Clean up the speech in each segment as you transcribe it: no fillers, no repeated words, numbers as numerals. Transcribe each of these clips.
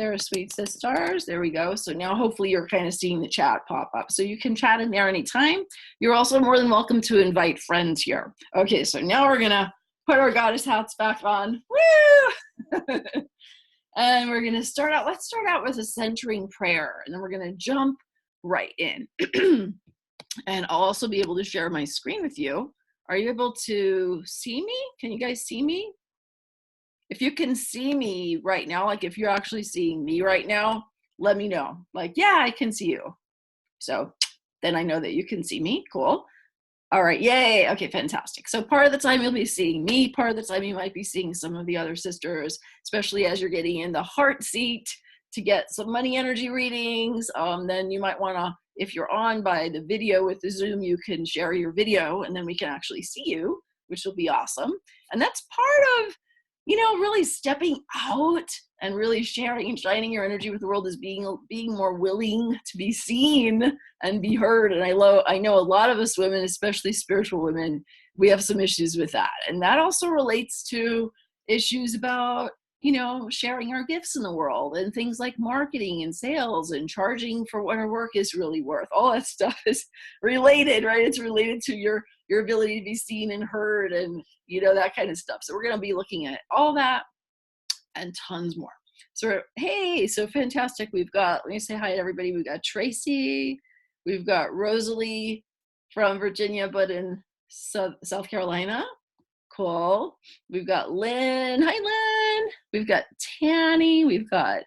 there, sweet sisters. There we go. So now hopefully you're kind of seeing the chat pop up. So you can chat in there anytime. You're also more than welcome to invite friends here. Okay, so now we're going to put our goddess hats back on. Woo! And we're going to start out. Let's start out with a centering prayer. And then we're going to jump right in. And I'll also be able to share my screen with you. Are you able to see me? Can you guys see me? If you can see me right now, like if you're actually seeing me right now, let me know. Like, yeah, I can see you. So then I know that you can see me. Cool. All right. Yay. Okay, fantastic. So part of the time you'll be seeing me. Part of the time you might be seeing some of the other sisters, especially as you're getting in the heart seat to get some money energy readings. Then you might want to, if you're on by the video with the Zoom, you can share your video and then we can actually see you, which will be awesome. And that's part of, you know, really stepping out and really sharing and shining your energy with the world is being more willing to be seen and be heard. And I know a lot of us women, especially spiritual women, we have some issues with that. And that also relates to issues about, you know, sharing our gifts in the world and things like marketing and sales and charging for what our work is really worth. All that stuff is related, right? It's related to your ability to be seen and heard and, you know, that kind of stuff. So we're going to be looking at all that and tons more. So, hey, so fantastic. We've got, let me say hi to everybody. We've got Tracy. We've got Rosalie from Virginia, but in South Carolina. Cool. We've got Lynn. Hi, Lynn. We've got Tanny. We've got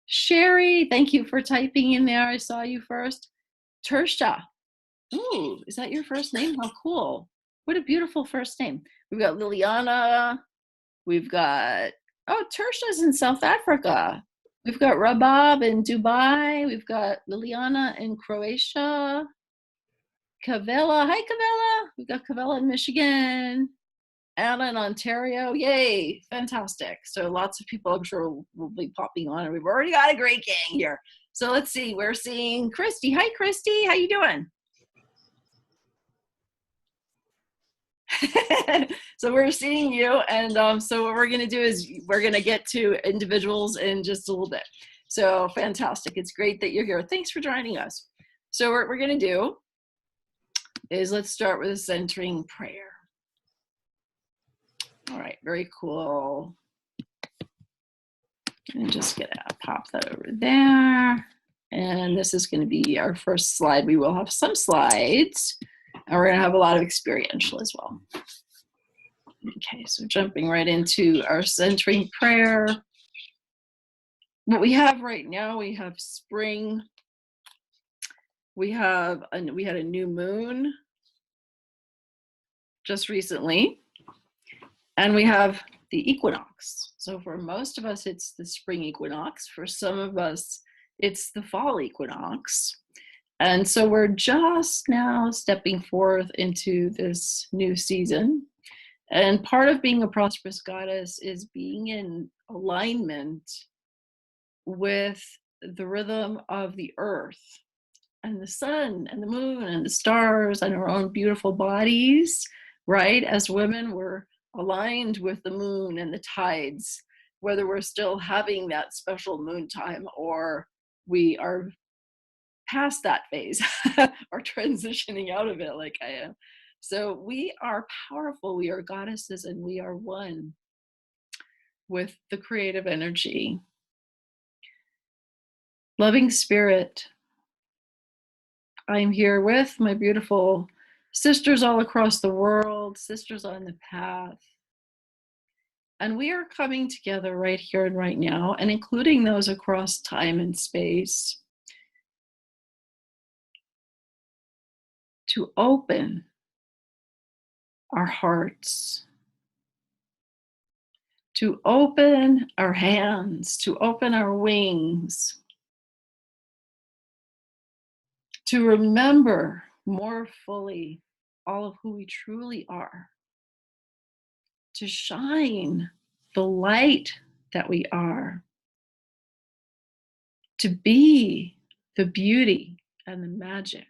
Sherry. Thank you for typing in there. I saw you first. Tersha. Ooh, is that your first name? How cool. What a beautiful first name. We've got Liliana. We've got, oh, Tersha's in South Africa. We've got Rabab in Dubai. We've got Liliana in Croatia. Cavella. Hi, Cavella. We've got Cavella in Michigan. Anna in Ontario. Yay. Fantastic. So lots of people I'm sure will be popping on. And we've already got a great gang here. So let's see. We're seeing Christy. Hi, Christy. How you doing? So we're seeing you, and so what we're going to do is we're going to get to individuals in just a little bit. So fantastic. It's great that you're here. Thanks for joining us. So what we're going to do is let's start with a centering prayer. All right, very cool. And just going to pop that over there. And this is going to be our first slide. We will have some slides, and we're going to have a lot of experiential as well. Okay, so jumping right into our centering prayer. What we have right now, we have spring. We had a new moon just recently, and we have the equinox. So for most of us, it's the spring equinox. For some of us, it's the fall equinox. And so we're just now stepping forth into this new season. And part of being a prosperous goddess is being in alignment with the rhythm of the earth and the sun and the moon and the stars and our own beautiful bodies, right? As women, we're aligned with the moon and the tides, whether we're still having that special moon time or we are past that phase or transitioning out of it like I am. So we are powerful, we are goddesses, and we are one with the creative energy. Loving spirit, I'm here with my beautiful sisters all across the world, sisters on the path. And we are coming together right here and right now, and including those across time and space, to open our hearts, to open our hands, to open our wings, to remember more fully all of who we truly are, to shine the light that we are, to be the beauty and the magic,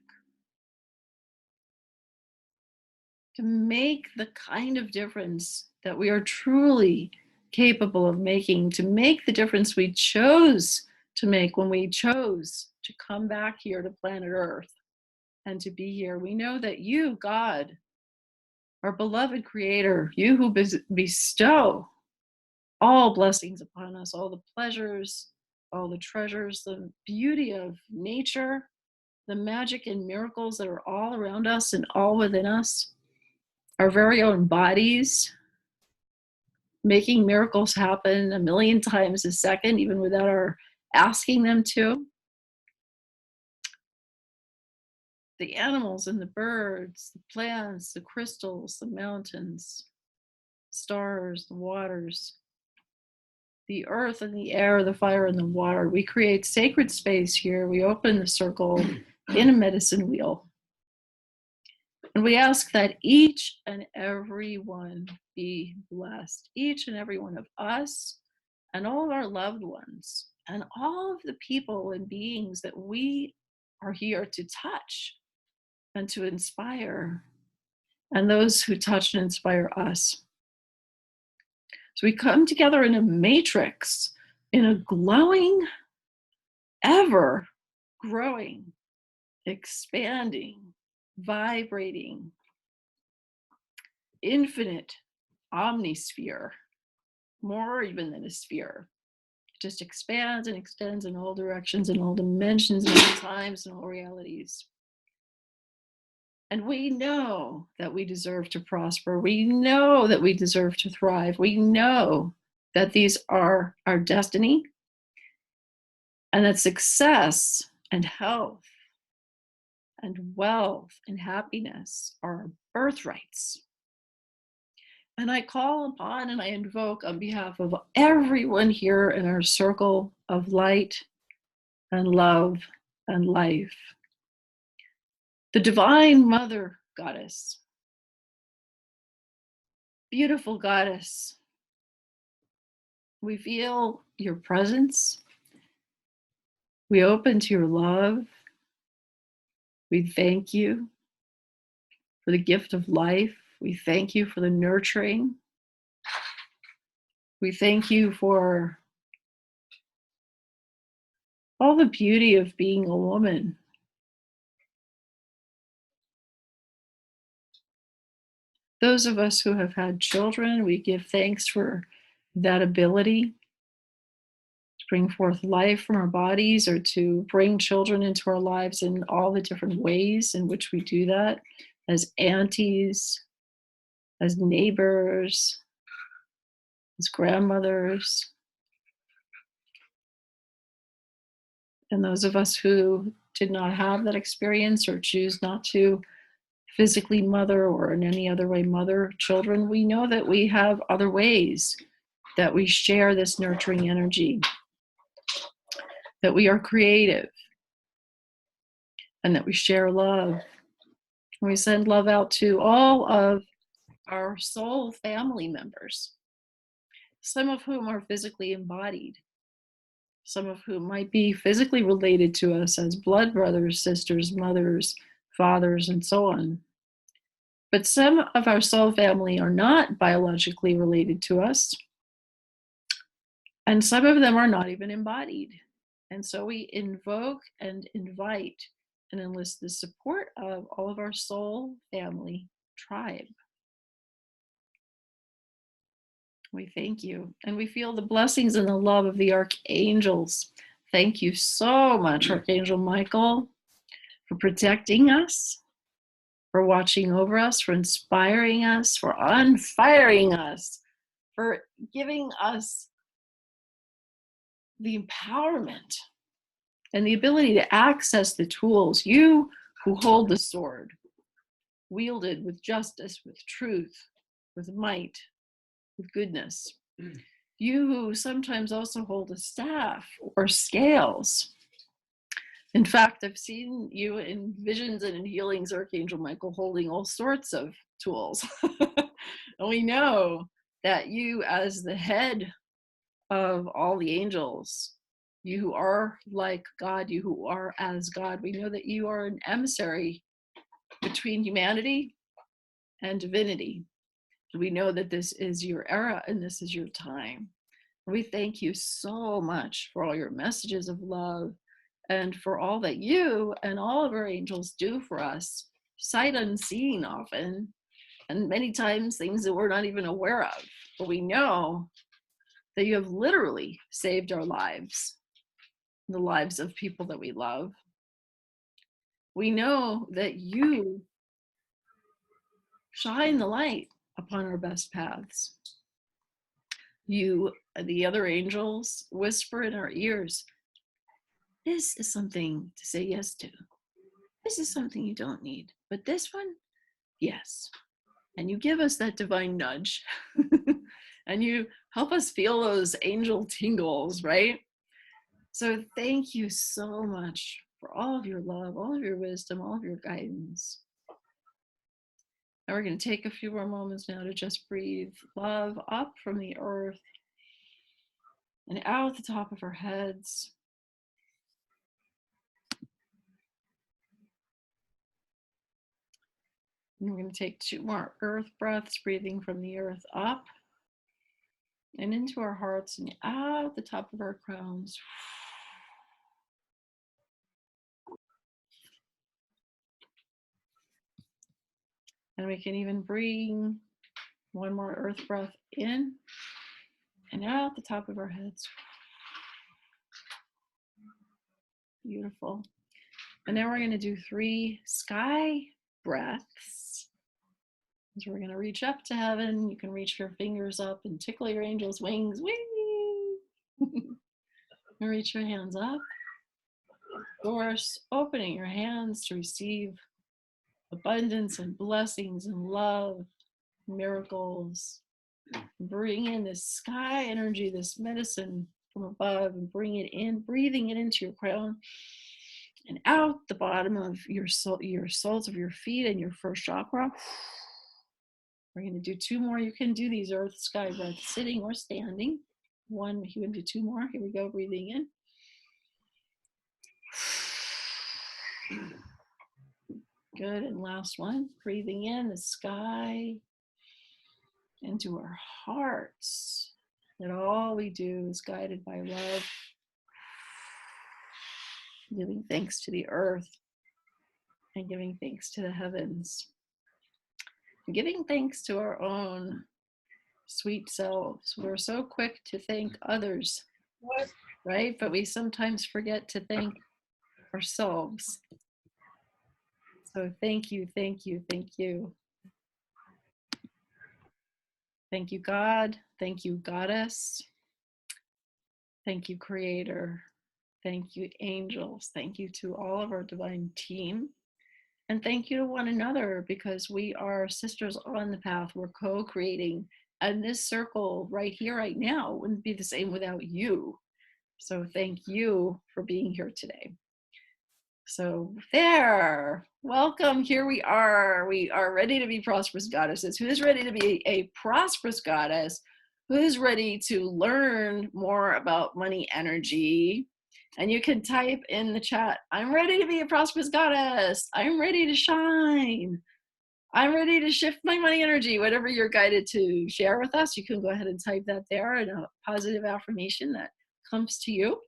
to make the kind of difference that we are truly capable of making, to make the difference we chose to make when we chose to come back here to planet Earth and to be here. We know that you, God, our beloved Creator, you who bestow all blessings upon us, all the pleasures, all the treasures, the beauty of nature, the magic and miracles that are all around us and all within us, our very own bodies, making miracles happen a million times a second, even without our asking them to. The animals and the birds, the plants, the crystals, the mountains, stars, the waters, the earth and the air, the fire and the water. We create sacred space here. We open the circle in a medicine wheel. And we ask that each and every one be blessed. Each and every one of us and all of our loved ones and all of the people and beings that we are here to touch and to inspire, and those who touch and inspire us. So we come together in a matrix, in a glowing, ever growing, expanding, vibrating, infinite omnisphere, more even than a sphere. It just expands and extends in all directions, in all dimensions, in all times, and all realities. And we know that we deserve to prosper. We know that we deserve to thrive. We know that these are our destiny, and that success and health and wealth and happiness are our birthrights. And I call upon and I invoke on behalf of everyone here in our circle of light and love and life, the Divine Mother Goddess, beautiful Goddess. We feel your presence. We open to your love. We thank you for the gift of life. We thank you for the nurturing. We thank you for all the beauty of being a woman. Those of us who have had children, we give thanks for that ability to bring forth life from our bodies, or to bring children into our lives in all the different ways in which we do that, as aunties, as neighbors, as grandmothers. And those of us who did not have that experience or choose not to physically mother or in any other way mother children, we know that we have other ways that we share this nurturing energy, that we are creative, and that we share love. We send love out to all of our soul family members, some of whom are physically embodied, some of whom might be physically related to us as blood brothers, sisters, mothers, fathers, and so on. But some of our soul family are not biologically related to us, and some of them are not even embodied. And so we invoke and invite and enlist the support of all of our soul family tribe. We thank you. And we feel the blessings and the love of the archangels. Thank you so much, Archangel Michael, for protecting us, for watching over us, for inspiring us, for unfiring us, for giving us the empowerment and the ability to access the tools. You who hold the sword, wielded with justice, with truth, with might, with goodness. You who sometimes also hold a staff or scales. In fact, I've seen you in visions and in healings, Archangel Michael, holding all sorts of tools. And we know that you, as the head of all the angels, you who are like God, you who are as God, we know that you are an emissary between humanity and divinity. We know that this is your era and this is your time. We thank you so much for all your messages of love and for all that you and all of our angels do for us, sight unseen often, and many times things that we're not even aware of. But we know that you have literally saved our lives, the lives of people that we love. We know that you shine the light upon our best paths. You, the other angels, whisper in our ears, this is something to say yes to. This is something you don't need. But this one, yes. And you give us that divine nudge. And you help us feel those angel tingles, right? So thank you so much for all of your love, all of your wisdom, all of your guidance. And we're going to take a few more moments now to just breathe love up from the earth and out the top of our heads. And we're going to take 2 more earth breaths, breathing from the earth up and into our hearts and out the top of our crowns. And we can even bring 1 more earth breath in and out the top of our heads. Beautiful. And now we're going to do 3 sky breaths. So we're going to reach up to heaven. You can reach your fingers up and tickle your angel's wings. Whee! And reach your hands up. Of course, opening your hands to receive abundance and blessings and love, miracles. Bring in this sky energy, this medicine from above, and bring it in, breathing it into your crown and out the bottom of your soles of your feet and your first chakra. We're going to do 2 more. You can do these earth sky breaths sitting or standing. 1, you can do 2 more. Here we go, breathing in. Good, and last one, breathing in the sky into our hearts. That all we do is guided by love, giving thanks to the earth and giving thanks to the heavens, and giving thanks to our own sweet selves. We're so quick to thank others, right? But we sometimes forget to thank ourselves. So thank you, thank you, thank you. Thank you, God. Thank you, Goddess. Thank you, Creator. Thank you, angels. Thank you to all of our divine team. And thank you to one another, because we are sisters on the path. We're co-creating. And this circle right here, right now, wouldn't be the same without you. So thank you for being here today. So there, welcome, here we are. We are ready to be prosperous goddesses. Who's ready to be a prosperous goddess? Who's ready to learn more about money energy? And you can type in the chat, I'm ready to be a prosperous goddess. I'm ready to shine. I'm ready to shift my money energy. Whatever you're guided to share with us, you can go ahead and type that there, and a positive affirmation that comes to you.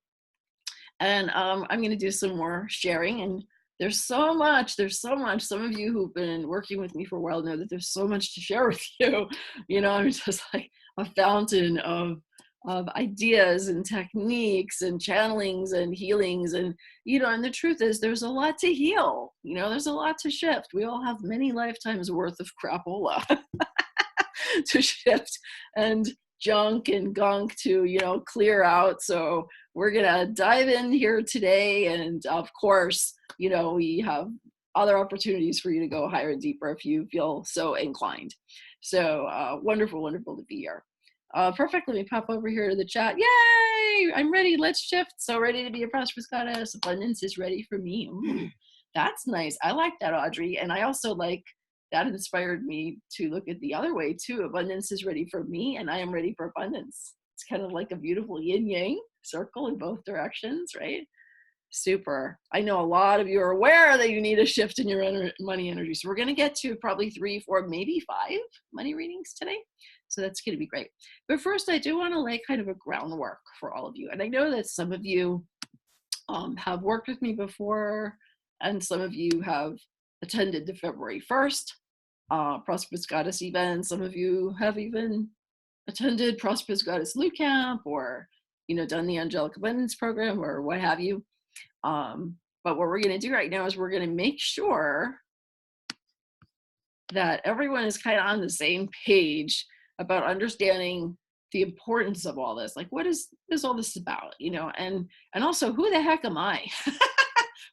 And I'm going to do some more sharing. And there's so much. Some of you who've been working with me for a while know that there's so much to share with you. You know, I'm just like a fountain of ideas and techniques and channelings and healings. And, you know, and the truth is there's a lot to heal. You know, there's a lot to shift. We all have many lifetimes worth of crapola to shift, and junk and gunk to, you know, clear out. So we're gonna dive in here today, and of course, you know, we have other opportunities for you to go higher and deeper if you feel so inclined. So wonderful, wonderful to be here. Perfect. Let me pop over here to the chat. Yay! I'm ready. Let's shift. So ready to be a prosperous goddess. Abundance is ready for me. Ooh, that's nice. I like that, Audrey. And I also like that inspired me to look at the other way too. Abundance is ready for me, and I am ready for abundance. It's kind of like a beautiful yin yang circle in both directions, right? Super. I know a lot of you are aware that you need a shift in your money energy. So we're going to get to probably 3, 4, maybe 5 money readings today. So that's going to be great. But first, I do want to lay kind of a groundwork for all of you. And I know that some of you have worked with me before, and some of you have attended the February 1st Prosperous Goddess event. Some of you have even attended Prosperous Goddess Boot Camp, or done the Angelic Abundance program, or what have you. But what we're going to do right now is we're going to make sure that everyone is kind of on the same page about understanding the importance of all this. Like, what is all this about? And also, who the heck am I?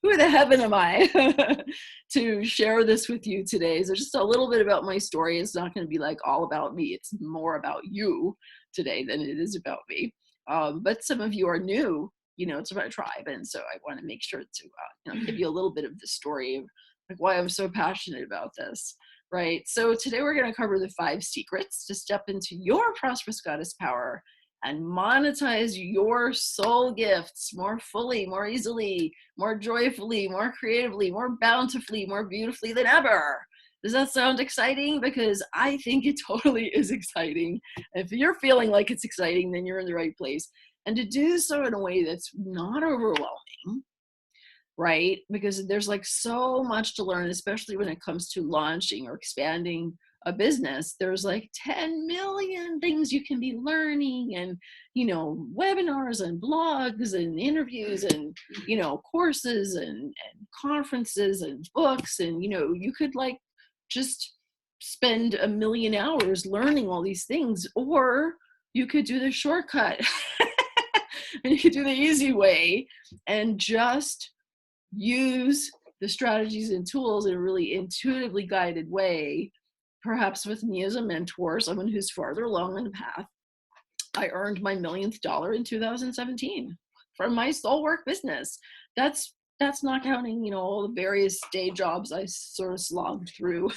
Who the heaven am I to share this with you today? So just a little bit about my story. It's not going to be like all about me. It's more about you today than it is about me. But some of you are new, to my tribe. And so I want to make sure to give you a little bit of the story of like why I'm so passionate about this. Right. So today we're going to cover the 5 secrets to step into your prosperous goddess power and monetize your soul gifts more fully, more easily, more joyfully, more creatively, more bountifully, more beautifully than ever. Does that sound exciting? Because I think it totally is exciting. If you're feeling like it's exciting, then you're in the right place. And to do so in a way that's not overwhelming, right? Because there's like so much to learn, especially when it comes to launching or expanding a business. There's like 10 million things you can be learning, and webinars and blogs and interviews and courses and conferences and books, and you could like just spend a million hours learning all these things, or you could do the shortcut and you could do the easy way and just use the strategies and tools in a really intuitively guided way, perhaps with me as a mentor, someone who's farther along in the path. I earned my millionth dollar in 2017 from my soul work business. That's not counting, all the various day jobs I sort of slogged through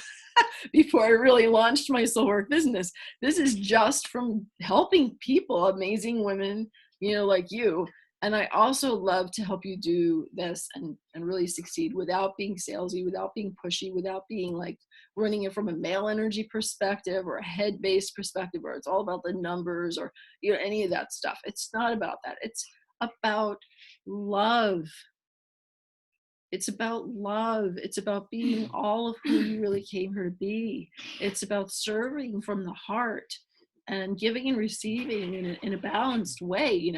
before I really launched my soul work business. This is just from helping people, amazing women, like you. And I also love to help you do this and really succeed without being salesy, without being pushy, without being like running it from a male energy perspective or a head-based perspective where it's all about the numbers or any of that stuff. It's not about that. It's about love. It's about love. It's about being all of who you really came here to be. It's about serving from the heart and giving and receiving in a balanced way.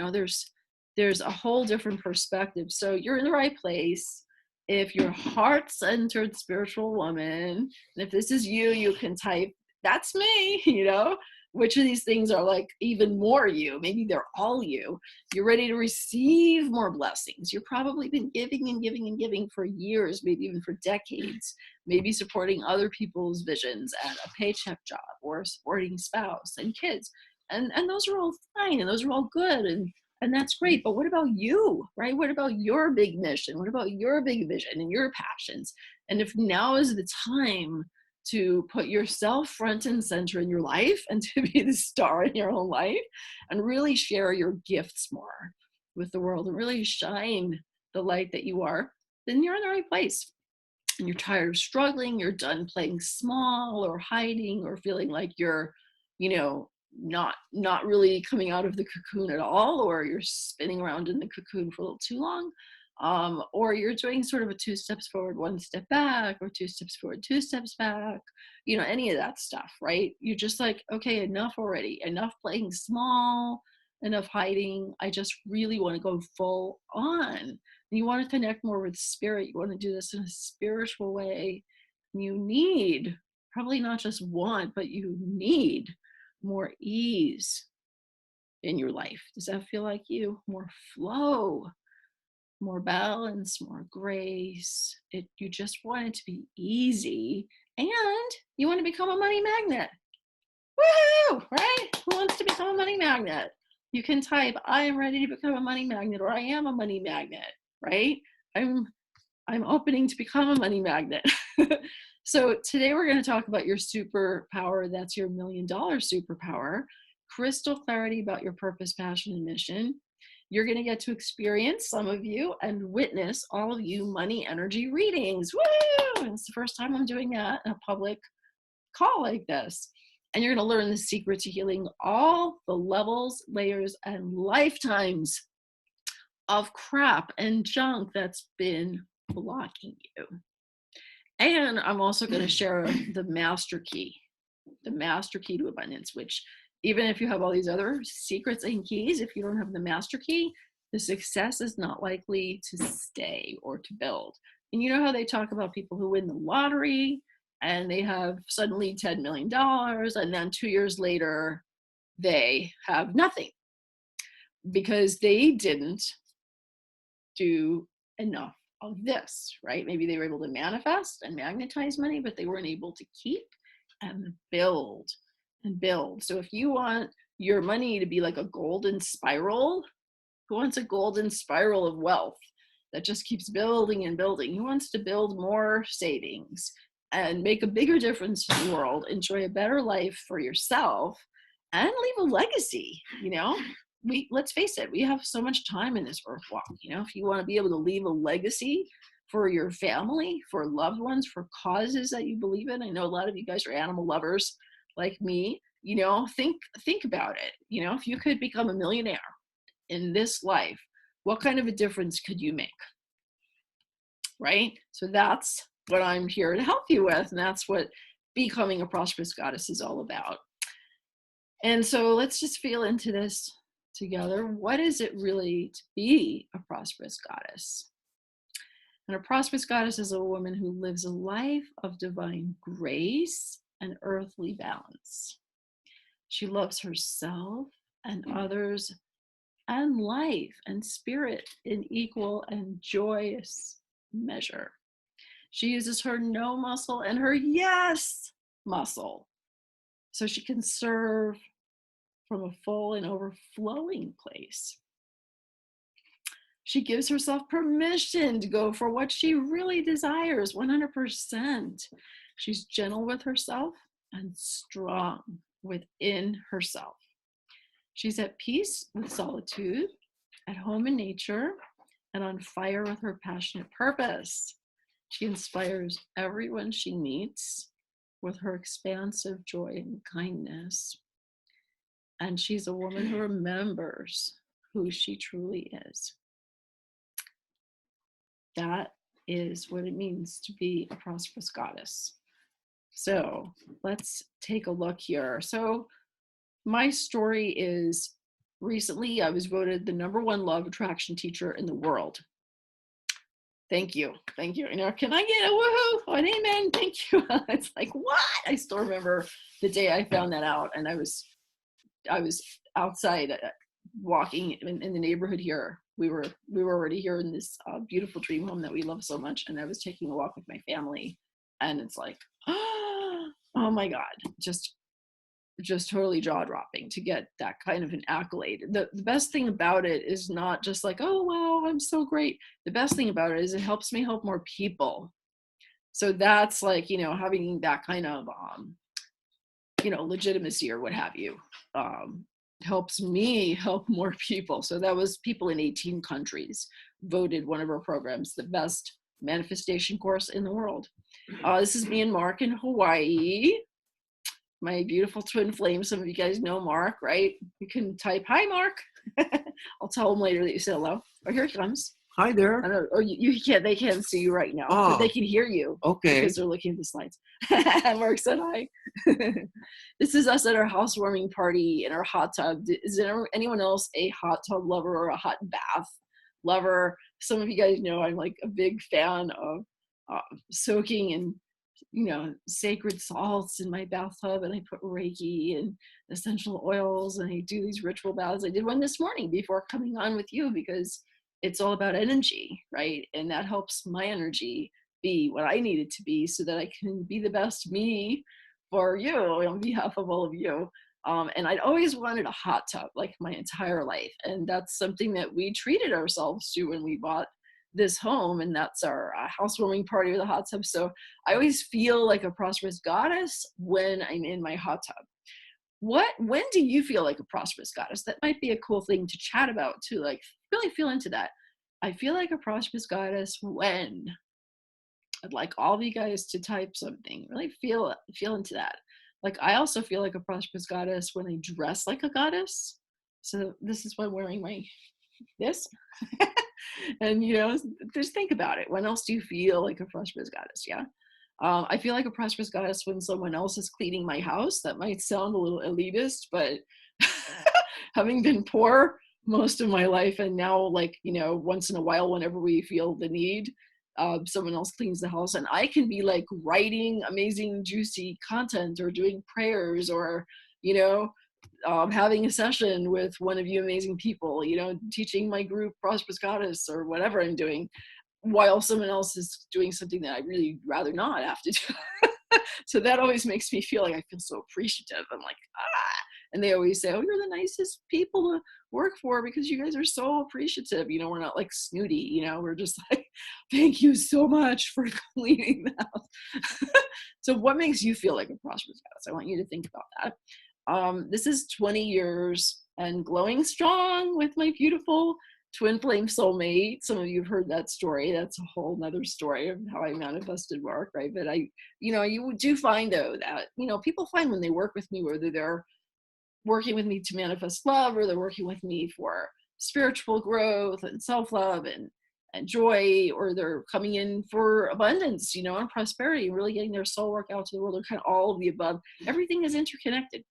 There's a whole different perspective. So you're in the right place. If you're heart-centered spiritual woman, and if this is you, you can type, that's me, which of these things are like even more you? Maybe they're all you. You're ready to receive more blessings. You've probably been giving and giving and giving for years, maybe even for decades, maybe supporting other people's visions at a paycheck job or supporting spouse and kids. And those are all fine and those are all good. And that's great. But what about you, right? What about your big mission? What about your big vision and your passions? And if now is the time to put yourself front and center in your life and to be the star in your own life and really share your gifts more with the world and really shine the light that you are, then you're in the right place. And you're tired of struggling, you're done playing small or hiding or feeling like you're, not really coming out of the cocoon at all, or you're spinning around in the cocoon for a little too long. Or you're doing sort of a 2 steps forward, 1 step back, or 2 steps forward, 2 steps back, any of that stuff, right? You're just like, okay, enough already, enough playing small, enough hiding. I just really want to go full on. And you want to connect more with spirit. You want to do this in a spiritual way. You need, probably not just want, but you need more ease in your life. Does that feel like you? More flow, more balance, more grace. You just want it to be easy, and you want to become a money magnet. Woohoo! Right? Who wants to become a money magnet? You can type, I am ready to become a money magnet, or I am a money magnet, right? I'm opening to become a money magnet. So today we're going to talk about your superpower. That's your $1 million superpower. Crystal clarity about your purpose, passion, and mission. you're going to get to experience, some of you, and witness all of you money energy readings. Woo! It's the first time I'm doing that in a public call like this. And you're going to learn the secret to healing all the levels, layers, and lifetimes of crap and junk that's been blocking you. And I'm also going to share the master key to abundance, which even if you have all these other secrets and keys, if you don't have the master key, the success is not likely to stay or to build. And you know how they talk about people who win the lottery and they have suddenly $10 million, and then 2 years later, they have nothing because they didn't do enough of this, right? Maybe they were able to manifest and magnetize money, but they weren't able to keep and build and build. So if you want your money to be like a golden spiral, who wants a golden spiral of wealth that just keeps building and building? Who wants to build more savings and make a bigger difference in the world, enjoy a better life for yourself, and leave a legacy? You know, let's face it, we have so much time in this earth walk. You know, if you want to be able to leave a legacy for your family, for loved ones, for causes that you believe in. I know a lot of you guys are animal lovers like me. You know, think about it. You know, if you could become a millionaire in this life, what kind of a difference could you make? Right? So that's what I'm here to help you with. And that's what becoming a prosperous goddess is all about. And so let's just feel into this together. What is it really to be a prosperous goddess? And a prosperous goddess is a woman who lives a life of divine grace and earthly balance. She loves herself and others and life and spirit in equal and joyous measure. She uses her no muscle and her yes muscle so she can serve from a full and overflowing place. She gives herself permission to go for what she really desires, 100%. She's gentle with herself and strong within herself. She's at peace with solitude, at home in nature, and on fire with her passionate purpose. She inspires everyone she meets with her expansive joy and kindness. And she's a woman who remembers who she truly is. That is what it means to be a prosperous goddess. So let's take a look here. So my story is, recently I was voted the #1 law of attraction teacher in the world. Thank you. Thank you. You know, can I get a woohoo? An amen? Thank you. It's like, what? I still remember the day I found that out, and I was outside walking in the neighborhood here. We were already here in this beautiful dream home that we love so much, and I was taking a walk with my family, and it's like, oh my God, just totally jaw-dropping to get that kind of an accolade. The best thing about it is not just like, oh wow, I'm so great. The best thing about it is it helps me help more people. So that's like, you know, having that kind of you know, legitimacy or what have you, helps me help more people. So that was people in 18 countries voted one of our programs the best manifestation course in the world. This is me and Mark in Hawaii, my beautiful twin flame. Some of you guys know Mark, right? You can type, hi, Mark. I'll tell him later that you said hello. Oh, here he comes. Hi there. I don't know. Oh, you can't, they can't see you right now, but they can hear you. Okay. Because they're looking at the slides. Mark said hi. This is us at our housewarming party in our hot tub. Is there anyone else a hot tub lover or a hot bath lover? Some of you guys know I'm like a big fan of soaking in, you know, sacred salts in my bathtub, and I put Reiki and essential oils, and I do these ritual baths. I did one this morning before coming on with you because it's all about energy, right? And that helps my energy be what I need it to be so that I can be the best me for you on behalf of all of you. And I'd always wanted a hot tub like my entire life. And that's something that we treated ourselves to when we bought this home, and that's our housewarming party with a hot tub. So I always feel like a prosperous goddess when I'm in my hot tub. When do you feel like a prosperous goddess? That might be a cool thing to chat about too. Like, really feel into that. I feel like a prosperous goddess when I'd like all of you guys to type something. Really feel into that. Like I also feel like a prosperous goddess when I dress like a goddess. So this is why I'm wearing my this. And just think about it. When else do you feel like a prosperous goddess? Yeah. I feel like a prosperous goddess when someone else is cleaning my house. That might sound a little elitist, but having been poor most of my life, and now like once in a while, whenever we feel the need, someone else cleans the house, and I can be like writing amazing, juicy content, or doing prayers, or having a session with one of you amazing people, teaching my group Prosperous Goddess or whatever I'm doing, while someone else is doing something that I really rather not have to do. So that always makes me feel like I feel so appreciative. I'm like, and they always say, oh, you're the nicest people to work for because you guys are so appreciative. We're not like snooty, we're just like, thank you so much for cleaning the house. So what makes you feel like a prosperous goddess? I want you to think about that. This is 20 years and glowing strong with my beautiful twin flame soulmate. Some of you have heard that story. That's a whole nother story of how I manifested work, right? But you do find though that, people find when they work with me, whether they're working with me to manifest love, or they're working with me for spiritual growth and self-love and joy, or they're coming in for abundance, and prosperity, really getting their soul work out to the world, or kind of all of the above. Everything is interconnected.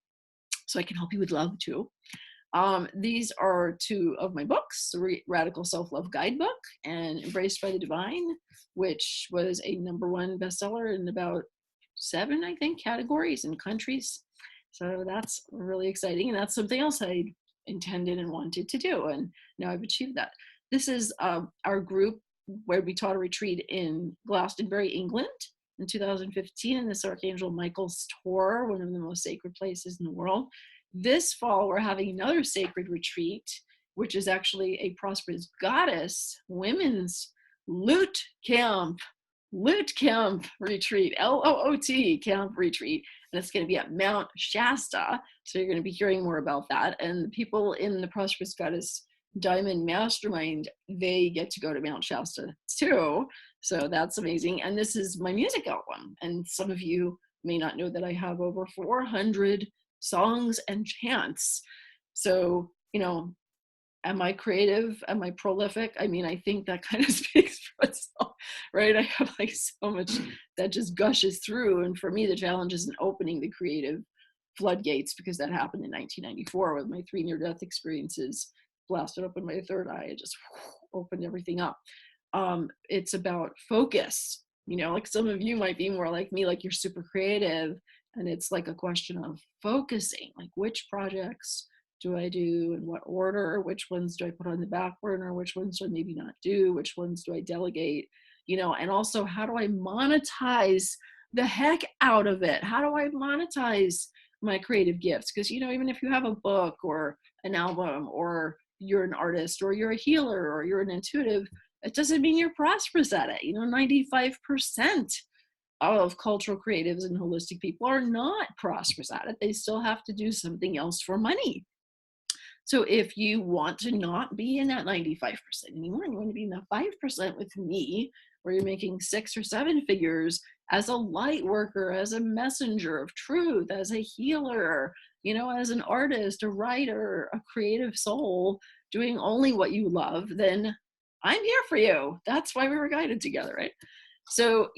So I can help you with love too. These are two of my books, the Radical Self-Love Guidebook and Embraced by the Divine, which was a #1 bestseller in about 7, I think, categories and countries. So that's really exciting. And that's something else I intended and wanted to do. And now I've achieved that. This is our group where we taught a retreat in Glastonbury, England in 2015, in this Archangel Michael's tour, one of the most sacred places in the world. This fall, we're having another sacred retreat, which is actually a Prosperous Goddess women's loot camp retreat, LOOT camp retreat. And it's going to be at Mount Shasta. So you're going to be hearing more about that. And the people in the Prosperous Goddess Diamond Mastermind, they get to go to Mount Shasta too. So that's amazing. And this is my music album. And some of you may not know that I have over 400 songs and chants. So, am I creative? Am I prolific? I mean, I think that kind of speaks for itself, right? I have like so much that just gushes through. And for me, the challenge isn't opening the creative floodgates, because that happened in 1994 with my 3 near-death experiences. Blasted open my third eye. It just opened everything up. It's about focus. Like some of you might be more like me, like you're super creative. And it's like a question of focusing, like which projects do I do, in what order, which ones do I put on the back burner, which ones do I maybe not do, which ones do I delegate, and also how do I monetize the heck out of it? How do I monetize my creative gifts? Because, even if you have a book or an album, or you're an artist, or you're a healer, or you're an intuitive, it doesn't mean you're prosperous at it. 95% of cultural creatives and holistic people are not prosperous at it. They still have to do something else for money. So if you want to not be in that 95% anymore, and you want to be in that 5% with me, where you're making 6 or 7 figures as a light worker, as a messenger of truth, as a healer, as an artist, a writer, a creative soul, doing only what you love, then I'm here for you. That's why we were guided together, right? So,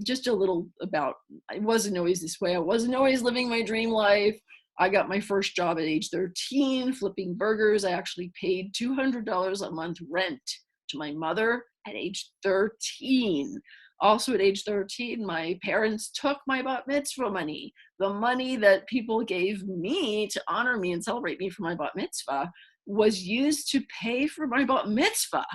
just a little about, I wasn't always this way. I wasn't always living my dream life. I got my first job at age 13, flipping burgers. I actually paid $200 a month rent to my mother at age 13. Also at age 13, my parents took my bat mitzvah money. The money that people gave me to honor me and celebrate me for my bat mitzvah was used to pay for my bat mitzvah.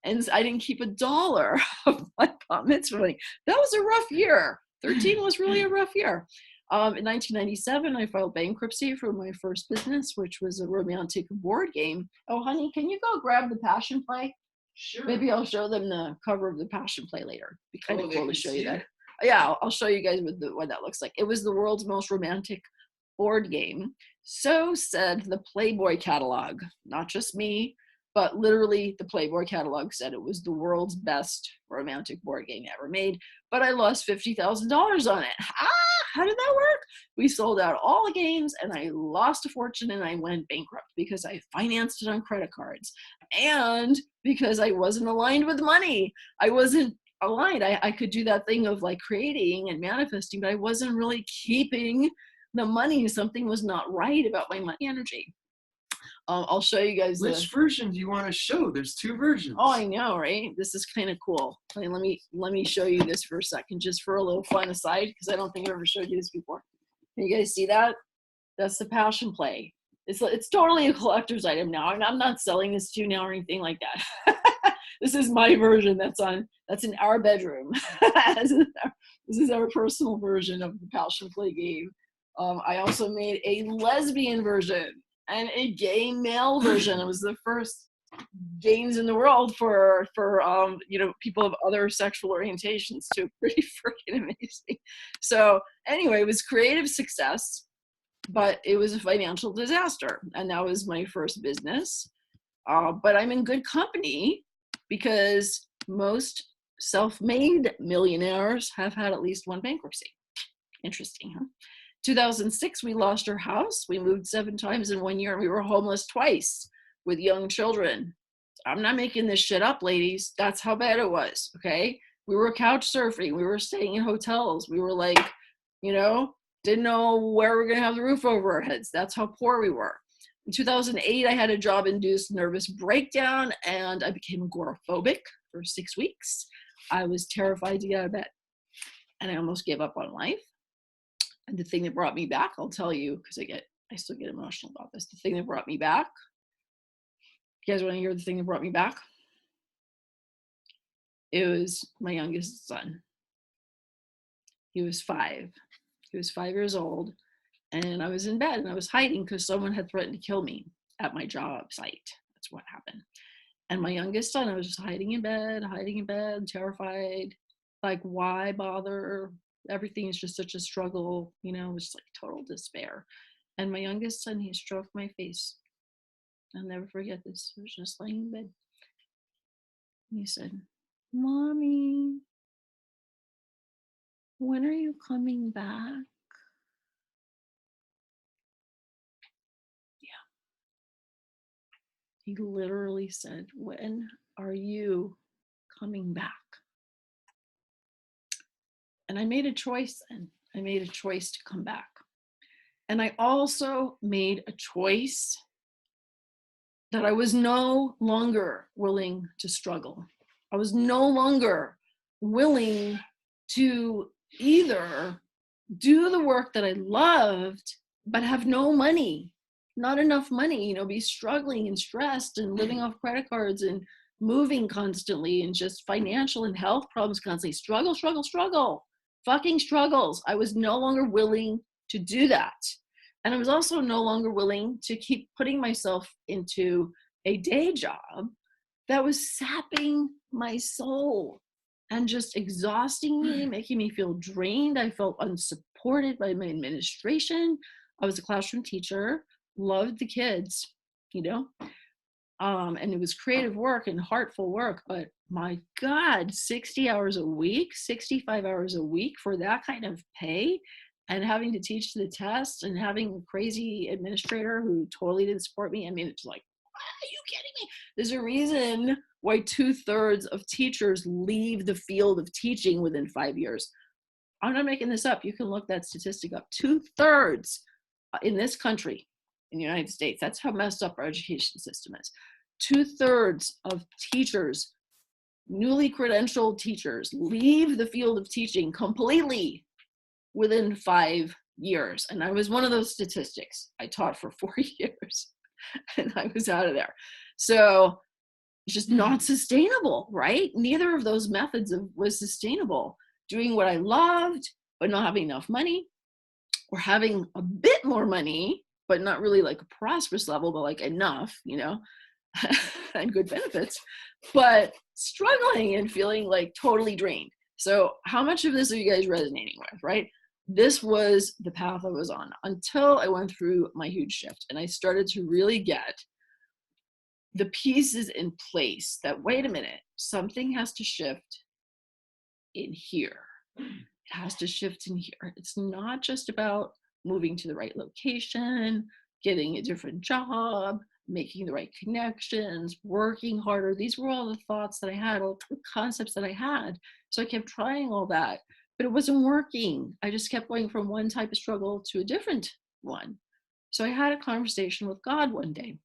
And I didn't keep $1 of my bat mitzvah money. That was a rough year. 13 was really a rough year. In 1997, I filed bankruptcy for my first business, which was a romantic board game. Oh, honey, can you go grab the Passion Play? Sure. Maybe I'll show them the cover of the Passion Play later. It'd be kind of cool to show you that. Yeah, I'll show you guys what that looks like. It was the world's most romantic board game. So said the Playboy catalog. Not just me, but literally the Playboy catalog said it was the world's best romantic board game ever made, but I lost $50,000 on it. How did that work? We sold out all the games and I lost a fortune and I went bankrupt because I financed it on credit cards and because I wasn't aligned with money. I wasn't aligned. I could do that thing of like creating and manifesting, but I wasn't really keeping the money. Something was not right about my money energy. I'll show you guys. Which version do you want to show? There's 2 versions. Oh, I know, right? This is kind of cool. Let me show you this for a second, just for a little fun aside, because I don't think I've ever showed you this before. Can you guys see that? That's the passion play. It's totally a collector's item now, and I'm not selling this to you now or anything like that. This is my version. That's in our bedroom. This is our personal version of the passion play game. I also made a lesbian version and a gay male version. It was the first games in the world for people of other sexual orientations too. Pretty freaking amazing. So anyway, it was creative success, but it was a financial disaster, and that was my first business. But I'm in good company because most self-made millionaires have had at least one bankruptcy. Interesting, huh? 2006, we lost our house. We moved 7 times in 1 year, and we were homeless twice with young children. I'm not making this shit up, ladies. That's how bad it was, okay? We were couch surfing. We were staying in hotels. We were like, didn't know where we were going to have the roof over our heads. That's how poor we were. In 2008, I had a job-induced nervous breakdown, and I became agoraphobic for 6 weeks. I was terrified to get out of bed, and I almost gave up on life. And the thing that brought me back, I'll tell you, because I still get emotional about this. The thing that brought me back, you guys want to hear the thing that brought me back? It was my youngest son. He was 5. He was 5 years old, and I was in bed and I was hiding because someone had threatened to kill me at my job site. That's what happened. And my youngest son, I was just hiding in bed, terrified. Like, why bother? Everything is just such a struggle, it was like total despair. And my youngest son, he stroked my face. I'll never forget this. I was just laying in bed. And he said, "Mommy, when are you coming back?" Yeah. He literally said, "When are you coming back?" And I made a choice then. I made a choice to come back. And I also made a choice that I was no longer willing to struggle. I was no longer willing to either do the work that I loved, but have no money, not enough money, be struggling and stressed and living off credit cards and moving constantly and just financial and health problems constantly. Struggle, fucking struggles. I was no longer willing to do that. And I was also no longer willing to keep putting myself into a day job that was sapping my soul and just exhausting me, making me feel drained. I felt unsupported by my administration. I was a classroom teacher, loved the kids, and it was creative work and heartful work, but my God, 60 hours a week, 65 hours a week for that kind of pay, and having to teach the test and having a crazy administrator who totally didn't support me. I mean, it's like, are you kidding me? There's a reason why 2/3 of teachers leave the field of teaching within 5 years. I'm not making this up. You can look that statistic up. 2/3 in this country, in the United States. That's how messed up our education system is. 2/3 of teachers, newly credentialed teachers, leave the field of teaching completely within 5 years. And I was one of those statistics. I taught for 4 years and I was out of there. So it's just not sustainable, right? Neither of those methods was sustainable. Doing what I loved, but not having enough money, or having a bit more money, but not really like a prosperous level, but like enough, and good benefits, but struggling and feeling like totally drained. So how much of this are you guys resonating with, right? This was the path I was on until I went through my huge shift and I started to really get the pieces in place that, wait a minute, something has to shift in here. It has to shift in here. It's not just about moving to the right location, getting a different job, making the right connections, working harder. These were all the thoughts that I had, all the concepts that I had. So I kept trying all that, but it wasn't working. I just kept going from one type of struggle to a different one. So I had a conversation with God one day,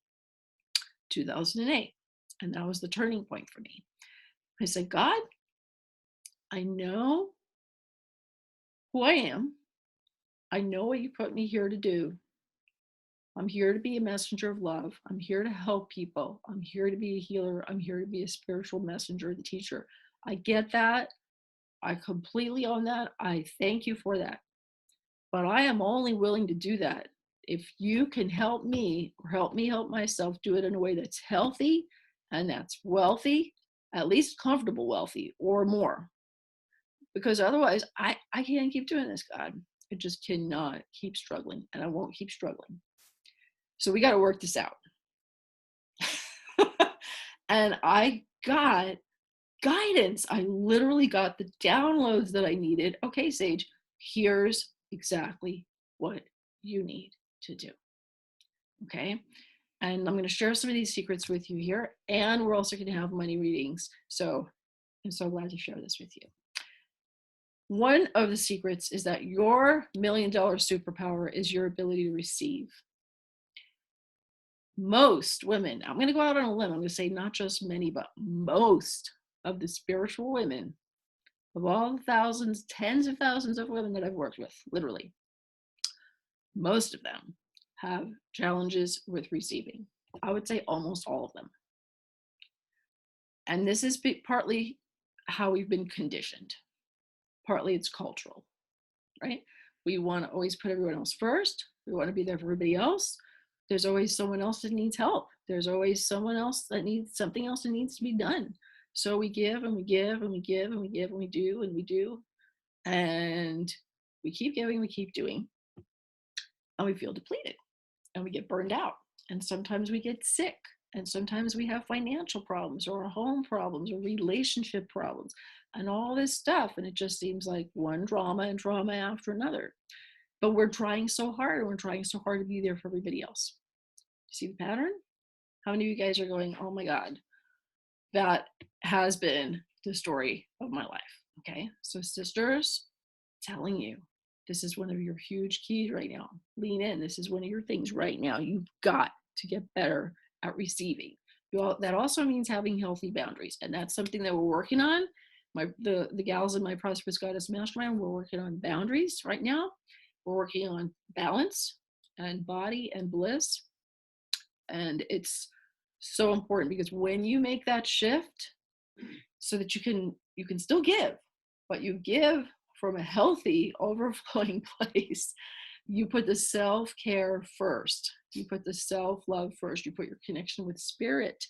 2008, and that was the turning point for me. I said, God, I know who I am. I know what you put me here to do. I'm here to be a messenger of love. I'm here to help people. I'm here to be a healer. I'm here to be a spiritual messenger, the teacher. I get that. I completely own that. I thank you for that. But I am only willing to do that if you can help me or help me help myself do it in a way that's healthy and that's wealthy, at least comfortable wealthy or more. Because otherwise, I can't keep doing this, God. I just cannot keep struggling, and I won't keep struggling. So we got to work this out. And I got guidance. I literally got the downloads that I needed. Okay, Sage, here's exactly what you need to do. Okay. And I'm going to share some of these secrets with you here. And we're also going to have money readings. So I'm so glad to share this with you. One of the secrets is that your $1 million superpower is your ability to receive. Most women, I'm going to go out on a limb, I'm going to say not just many, but most of the spiritual women, of all the thousands, tens of thousands of women that I've worked with, literally, most of them have challenges with receiving. I would say almost all of them. And this is partly how we've been conditioned. Partly it's cultural, right? We want to always put everyone else first. We want to be there for everybody else. There's always someone else that needs help. There's always someone else that needs something else that needs to be done. So we give and we give and we give and we give and we do and we do. And we keep giving, we keep doing. And we feel depleted and we get burned out. And sometimes we get sick. And sometimes we have financial problems or home problems or relationship problems and all this stuff. And it just seems like one drama and drama after another. But we're trying so hard, and we're trying so hard to be there for everybody else. See the pattern? How many of you guys are going, oh my God, that has been the story of my life? Okay, so sisters, telling you, this is one of your huge keys right now. Lean in. This is one of your things right now. You've got to get better at receiving. That also means having healthy boundaries, and that's something that we're working on. The gals in my Prosperous Goddess Mastermind, we're working on boundaries right now. We're working on balance and body and bliss. And it's so important because when you make that shift so that you can still give, but you give from a healthy, overflowing place, you put the self-care first. You put the self-love first. You put your connection with spirit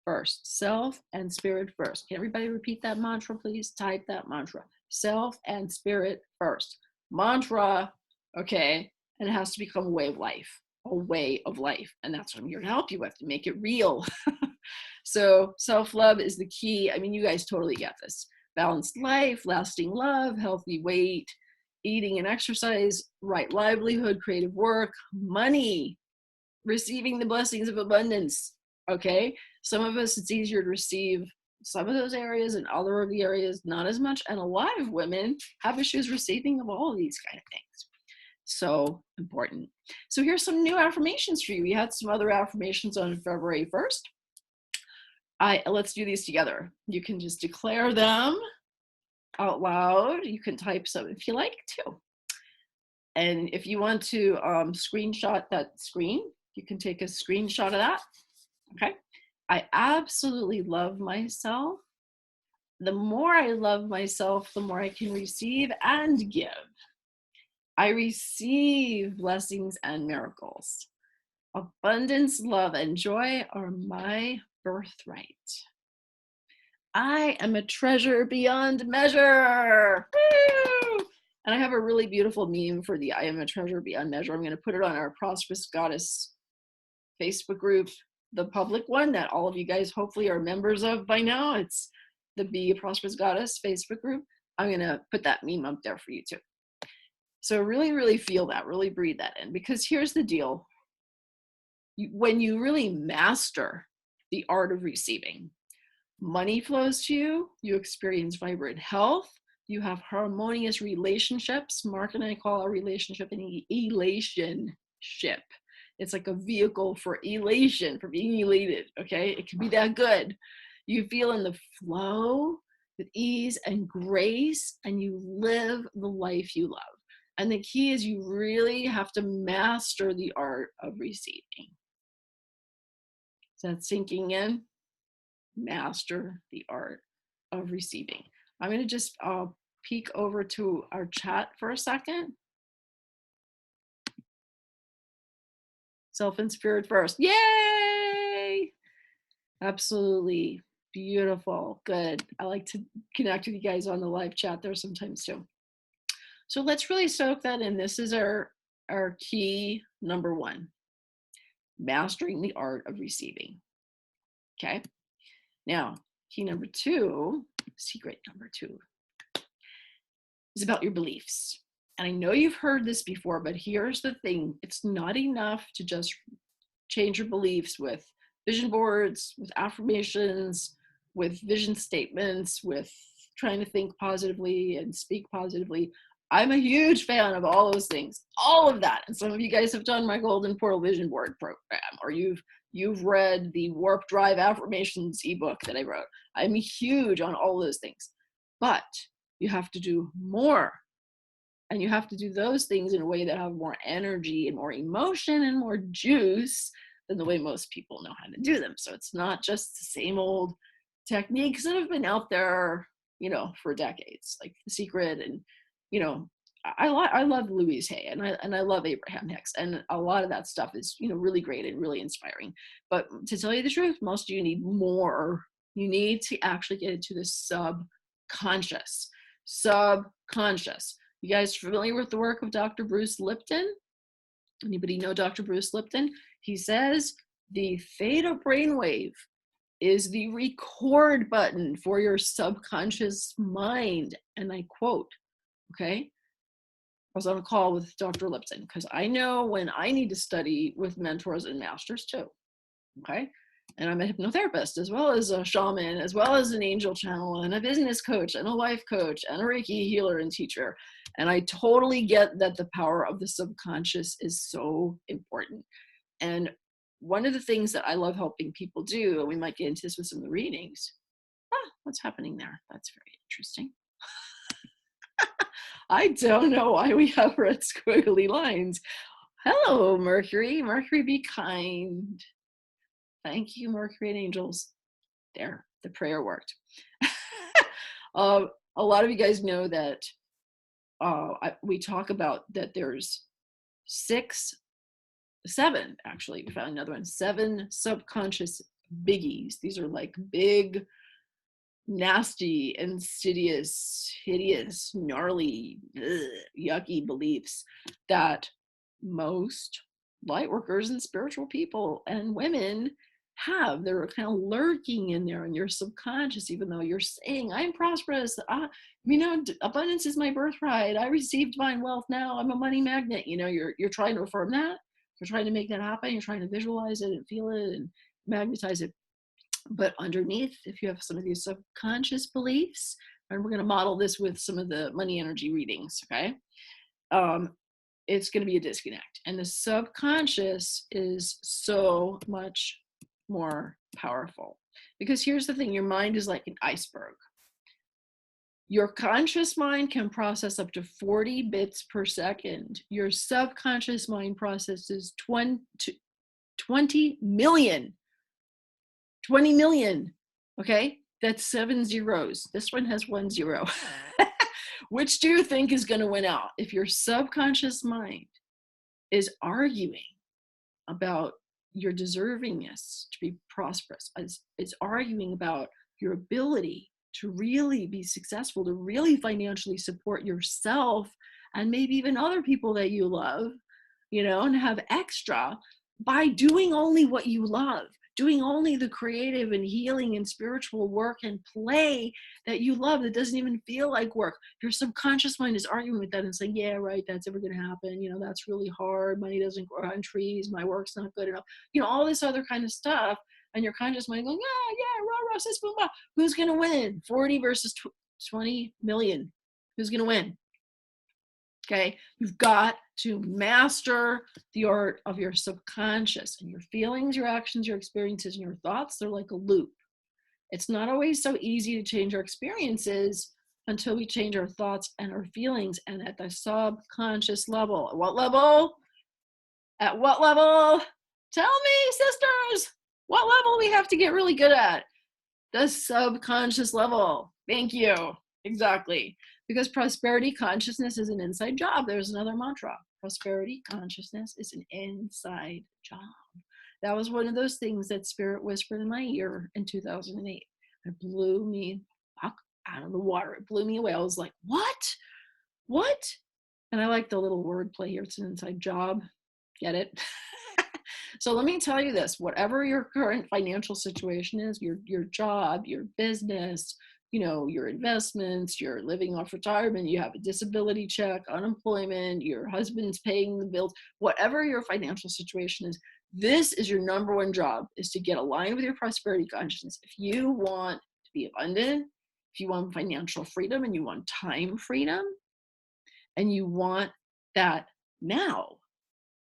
first. Self and spirit first. Can everybody repeat that mantra, please? Type that mantra. Self and spirit first. Mantra. Okay, and it has to become a way of life, a way of life. And that's what I'm here to help you with, to make it real. So self-love is the key. I mean, you guys totally get this. Balanced life, lasting love, healthy weight, eating and exercise, right livelihood, creative work, money, receiving the blessings of abundance. Okay, some of us, it's easier to receive some of those areas, and other of the areas not as much. And a lot of women have issues receiving of all of these kind of things. So important. So here's some new affirmations for you. We had some other affirmations on February 1st. Let's do these together. You can just declare them out loud. You can type some if you like too. And if you want to screenshot that screen, you can take a screenshot of that. Okay. I absolutely love myself. The more I love myself, the more I can receive and give. I receive blessings and miracles. Abundance, love, and joy are my birthright. I am a treasure beyond measure. Woo! And I have a really beautiful meme for the I am a treasure beyond measure. I'm going to put it on our Prosperous Goddess Facebook group. the public one that all of you guys hopefully are members of by now. It's the Be a Prosperous Goddess Facebook group. I'm going to put that meme up there for you too. So really, really feel that, really breathe that in, because here's the deal. When you really master the art of receiving, money flows to you, you experience vibrant health, you have harmonious relationships. Mark and I call our relationship an elation-ship. It's like a vehicle for elation, for being elated, okay? It can be that good. You feel in the flow with ease and grace, and you live the life you love. And the key is you really have to master the art of receiving. Is that sinking in? Master the art of receiving. I'm going to just peek over to our chat for a second. Self and spirit first. Yay! Absolutely. Beautiful. Good. I like to connect with you guys on the live chat there sometimes too. So let's really soak that in. This is our key number one. Mastering the art of receiving. Okay. Now, key number two, secret number two, is about your beliefs. And I know you've heard this before, but here's the thing. It's not enough to just change your beliefs with vision boards, with affirmations, with vision statements, with trying to think positively and speak positively. I'm a huge fan of all those things, all of that. And some of you guys have done my Golden Portal Vision Board program, or you've read the Warp Drive Affirmations ebook that I wrote. I'm huge on all those things. But you have to do more. And you have to do those things in a way that have more energy and more emotion and more juice than the way most people know how to do them. So it's not just the same old techniques that have been out there, for decades, like The Secret. And, I love Louise Hay and I love Abraham Hicks. And a lot of that stuff is, really great and really inspiring. But to tell you the truth, most of you need more. You need to actually get into the subconscious. You guys familiar with the work of Dr. Bruce Lipton? Anybody know Dr. Bruce Lipton? He says the theta brainwave is the record button for your subconscious mind. And I quote, okay? I was on a call with Dr. Lipton because I know when I need to study with mentors and masters too, okay? And I'm a hypnotherapist, as well as a shaman, as well as an angel channel, and a business coach, and a life coach, and a Reiki healer and teacher. And I totally get that the power of the subconscious is so important. And one of the things that I love helping people do, and we might get into this with some of the readings. What's happening there? That's very interesting. I don't know why we have red squiggly lines. Hello, Mercury. Mercury, be kind. Thank you, Mercury and angels. There, the prayer worked. A lot of you guys know that we talk about that there's seven, actually, we found another one, 7 subconscious biggies. These are like big, nasty, insidious, hideous, gnarly, yucky beliefs that most light workers and spiritual people and women have. They're kind of lurking in there in your subconscious, even though you're saying, I'm prosperous, abundance is my birthright, I receive divine wealth now, I'm a money magnet. You're trying to affirm that, you're trying to make that happen, you're trying to visualize it and feel it and magnetize it. But underneath, if you have some of these subconscious beliefs, and we're going to model this with some of the money energy readings, okay? It's going to be a disconnect. And the subconscious is so much more powerful. Because here's the thing, your mind is like an iceberg. Your conscious mind can process up to 40 bits per second. Your subconscious mind processes 20 million. 20 million. Okay? That's 7 zeros. This one has 1 0. Which do you think is going to win out? If your subconscious mind is arguing about your deservingness to be prosperous, is arguing about your ability to really be successful, to really financially support yourself and maybe even other people that you love, and have extra by doing only what you love. doing only the creative and healing and spiritual work and play that you love, that doesn't even feel like work. Your subconscious mind is arguing with that and saying, yeah, right, that's ever going to happen. You know, that's really hard. Money doesn't grow on trees. My work's not good enough. You know, all this other kind of stuff. And your conscious mind going, yeah, rah, rah, sis, boom, blah. Who's going to win? 40 versus 20 million. Who's going to win? Okay, you've got to master the art of your subconscious, and your feelings, your actions, your experiences, and your thoughts, they're like a loop. It's not always so easy to change our experiences until we change our thoughts and our feelings, and at the subconscious level. At what level? At what level? Tell me, sisters, what level we have to get really good at? The subconscious level. Thank you. Exactly. Because prosperity consciousness is an inside job. There's another mantra. Prosperity consciousness is an inside job. That was one of those things that Spirit whispered in my ear in 2008. It blew me out of the water. It blew me away. I was like, what? What? And I like the little wordplay here. It's an inside job. Get it? So let me tell you this, whatever your current financial situation is, your job, your business, you know, your investments, you're living off retirement, you have a disability check, unemployment, your husband's paying the bills, whatever your financial situation is, this is your number one job, is to get aligned with your prosperity consciousness. If you want to be abundant, if you want financial freedom and you want time freedom, and you want that now,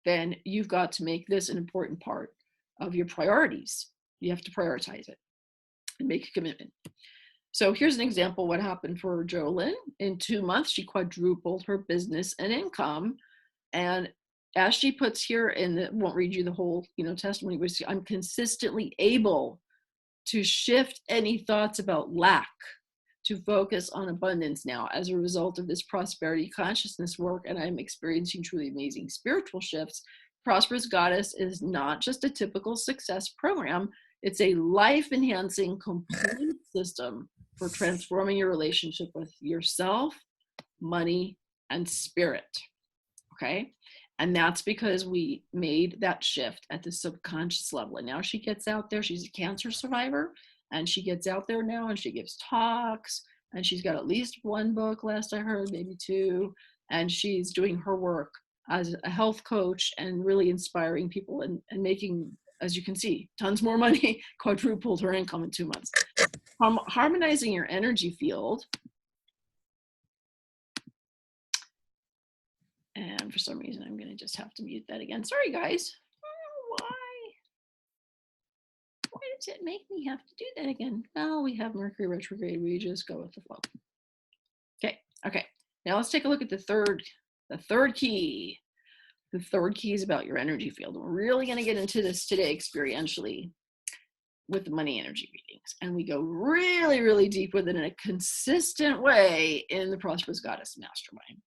then you've got to make this an important part of your priorities. You have to prioritize it and make a commitment. So here's an example of what happened for Jolyn. In 2 months, she quadrupled her business and income. And as she puts here in the, won't read you the whole, testimony, but I'm consistently able to shift any thoughts about lack to focus on abundance now as a result of this prosperity consciousness work, and I'm experiencing truly amazing spiritual shifts. Prosperous Goddess is not just a typical success program. It's a life-enhancing, complete system for transforming your relationship with yourself, money, and spirit, okay? And that's because we made that shift at the subconscious level. And now she gets out there, she's a cancer survivor, and she gets out there now and she gives talks, and she's got at least 1 book, last I heard, maybe 2, and she's doing her work as a health coach and really inspiring people and making, as you can see, tons more money, quadrupled her income in 2 months. Harmonizing your energy field. And for some reason, I'm going to just have to mute that again. Sorry, guys. Why? Why does it make me have to do that again? Well, we have Mercury retrograde. We just go with the flow. Okay. Now let's take a look at the third key. The third key is about your energy field. We're really going to get into this today experientially with the money energy readings. And we go really, really deep with it in a consistent way in the Prosperous Goddess Mastermind.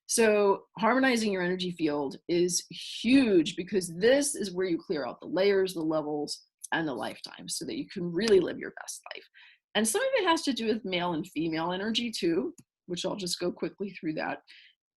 So harmonizing your energy field is huge, because this is where you clear out the layers, the levels, and the lifetimes so that you can really live your best life. And some of it has to do with male and female energy too, which I'll just go quickly through that.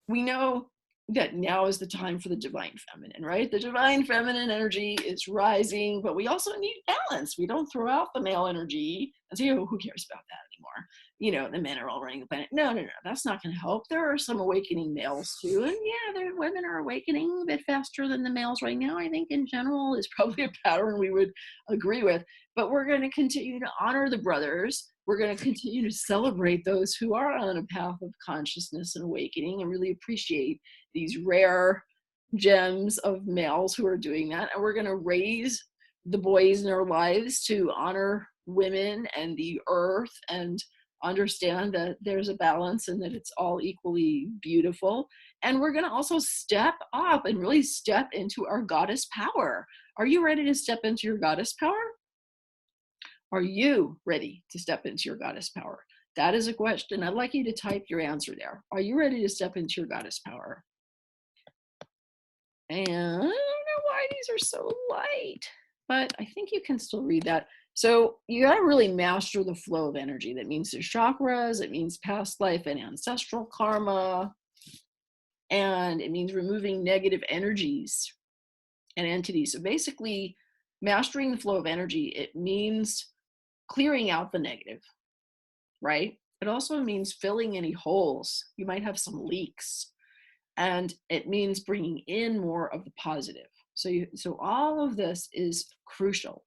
We know that now is the time for the divine feminine, right? The divine feminine energy is rising, but we also need balance. We don't throw out the male energy and say, oh, who cares about that anymore? The men are all running the planet. No, that's not going to help. There are some awakening males too. And yeah, women are awakening a bit faster than the males right now. I think in general is probably a pattern we would agree with, but we're going to continue to honor the brothers. We're going to continue to celebrate those who are on a path of consciousness and awakening, and really appreciate these rare gems of males who are doing that. And we're going to raise the boys in our lives to honor women and the earth, and understand that there's a balance and that it's all equally beautiful. And we're going to also step up and really step into our goddess power. Are you ready to step into your goddess power? Are you ready to step into your goddess power? That is a question. I'd like you to type your answer there. Are you ready to step into your goddess power? And I don't know why these are so light, but I think you can still read that. So you got to really master the flow of energy. That means the chakras, it means past life and ancestral karma, and it means removing negative energies and entities. So basically, mastering the flow of energy, it means clearing out the negative, right? It also means filling any holes. You might have some leaks, and it means bringing in more of the positive. So all of this is crucial.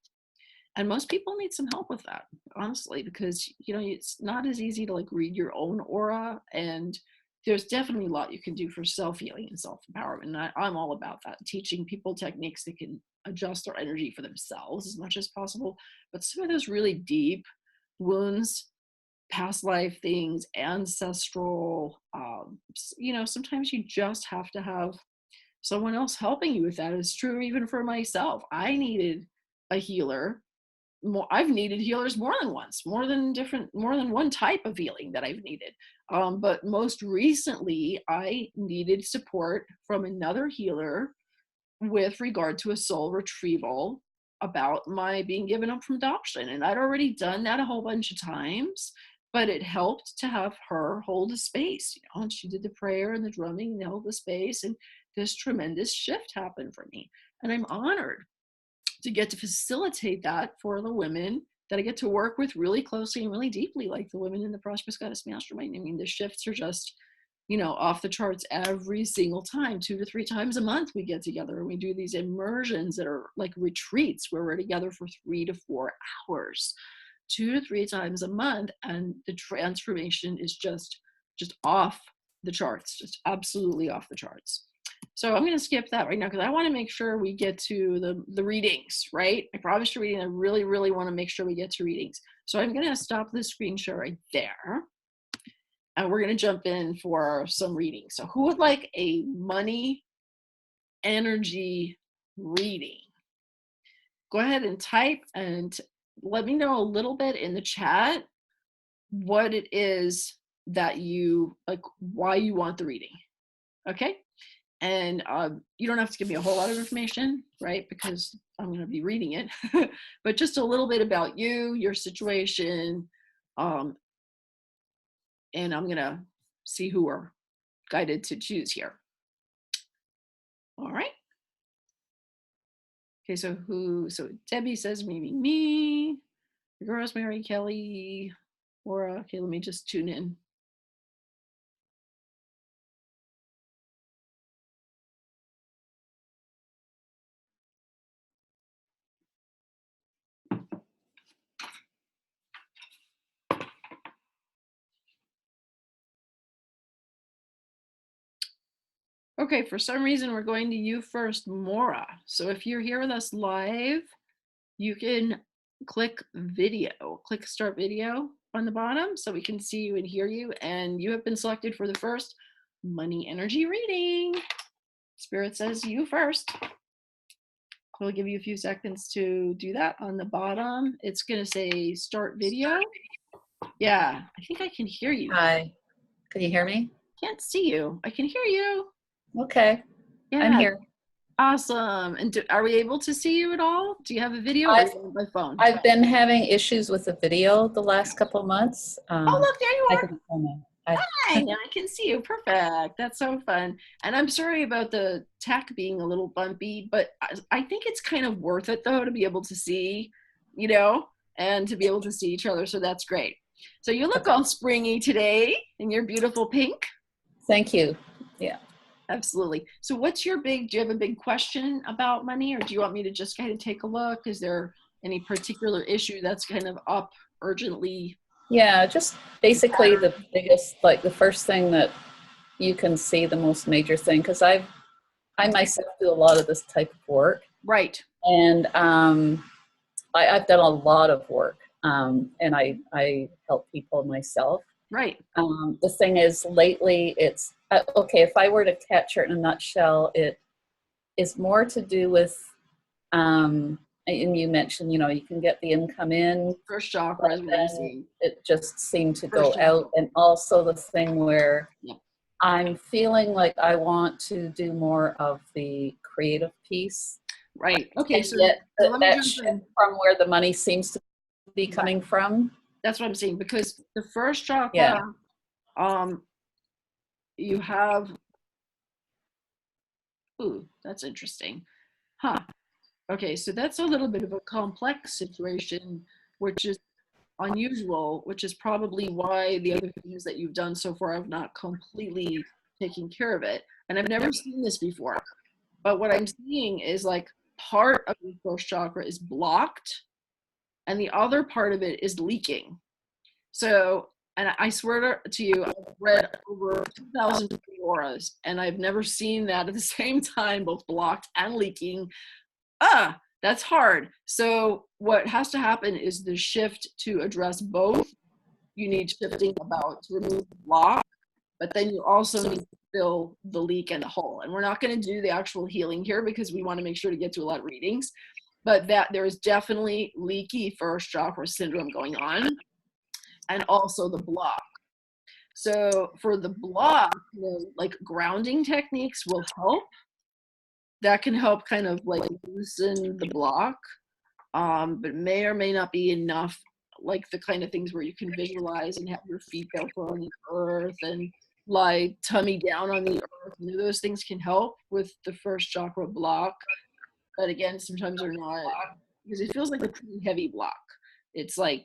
And most people need some help with that, honestly, because, you know, it's not as easy to like read your own aura, and there's definitely a lot you can do for self-healing and self-empowerment. And I'm all about that, teaching people techniques that can adjust their energy for themselves as much as possible. But some of those really deep wounds, past life things, ancestral, you know, sometimes you just have to have someone else helping you with that. It's true even for myself. I needed a healer. I've needed healers more than once, more than one type of healing that I've needed. But most recently, I needed support from another healer with regard to a soul retrieval about my being given up from adoption. And I'd already done that a whole bunch of times, but it helped to have her hold a space, you know, and she did the prayer and the drumming and held the space. And this tremendous shift happened for me. And I'm honored to get to facilitate that for the women that I get to work with really closely and really deeply, like the women in the Prosperous Goddess Mastermind. I mean, the shifts are just, you know, off the charts every single time. 2 to 3 times a month we get together and we do these immersions that are like retreats where we're together for 3 to 4 hours, 2 to 3 times a month. And the transformation is just off the charts, just absolutely off the charts. So I'm going to skip that right now because I want to make sure we get to the readings, right? I promised a reading. I really, really want to make sure we get to readings. So I'm going to stop the screen share right there. And we're going to jump in for some readings. So who would like a money energy reading? Go ahead and type and let me know a little bit in the chat what it is that you like, why you want the reading. Okay. And you don't have to give me a whole lot of information, right? Because I'm going to be reading it, but just a little bit about you, your situation. And I'm going to see who we're guided to choose here. All right. Okay, so Debbie says maybe me, Rosemary, Kelly, Laura. Okay, let me just tune in. Okay, for some reason we're going to you first, Maura. So if you're here with us live, you can click video, click start video on the bottom so we can see you and hear you. And you have been selected for the first money energy reading. Spirit says you first. We'll give you a few seconds to do that. On the bottom, it's going to say start video. Yeah, I think I can hear you. Hi, can you hear me? Can't see you. I can hear you. Okay, Yeah. I'm here. Awesome. And are we able to see you at all? Do you have a video or are you on my phone? I've been having issues with the video the last couple of months. Oh, look, there you are. Hi, Now I can see you. Perfect. That's so fun. And I'm sorry about the tech being a little bumpy, but I think it's kind of worth it though to be able to see, you know, and to be able to see each other. So that's great. So you look all springy today in your beautiful pink. Thank you. Yeah. Absolutely. So do you have a big question about money, or do you want me to just kind of take a look? Is there any particular issue that's kind of up urgently? Yeah, just basically the biggest, like the first thing that you can see, the most major thing, because I myself do a lot of this type of work. Right. And I've done a lot of work, and I help people myself. Right. The thing is, lately, it's okay. If I were to capture it in a nutshell, it is more to do with, and you mentioned, you know, you can get the income in. First chakra is what I'm seeing. It just seemed to go out, and also the thing where I'm feeling like I want to do more of the creative piece. Right. Okay. So let me jump in from where the money seems to be coming from. That's what I'm saying, because the first chakra, you have, ooh, that's interesting. Huh. Okay, so that's a little bit of a complex situation, which is unusual, which is probably why the other things that you've done so far have not completely taken care of it. And I've never seen this before. But what I'm seeing is like part of the first chakra is blocked and the other part of it is leaking. So, and I swear to you, I've read over 2,000 auras and I've never seen that at the same time, both blocked and leaking. That's hard. So what has to happen is the shift to address both. You need shifting about to remove the block, but then you also need to fill the leak and the hole. And we're not going to do the actual healing here because we want to make sure to get to a lot of readings, but that there is definitely leaky first chakra syndrome going on, and also the block. So for the block, like grounding techniques will help. That can help kind of like loosen the block, but may or may not be enough, like the kind of things where you can visualize and have your feet go on the earth and lie tummy down on the earth. Those things can help with the first chakra block, but again, sometimes they're not, because it feels like a pretty heavy block. It's like,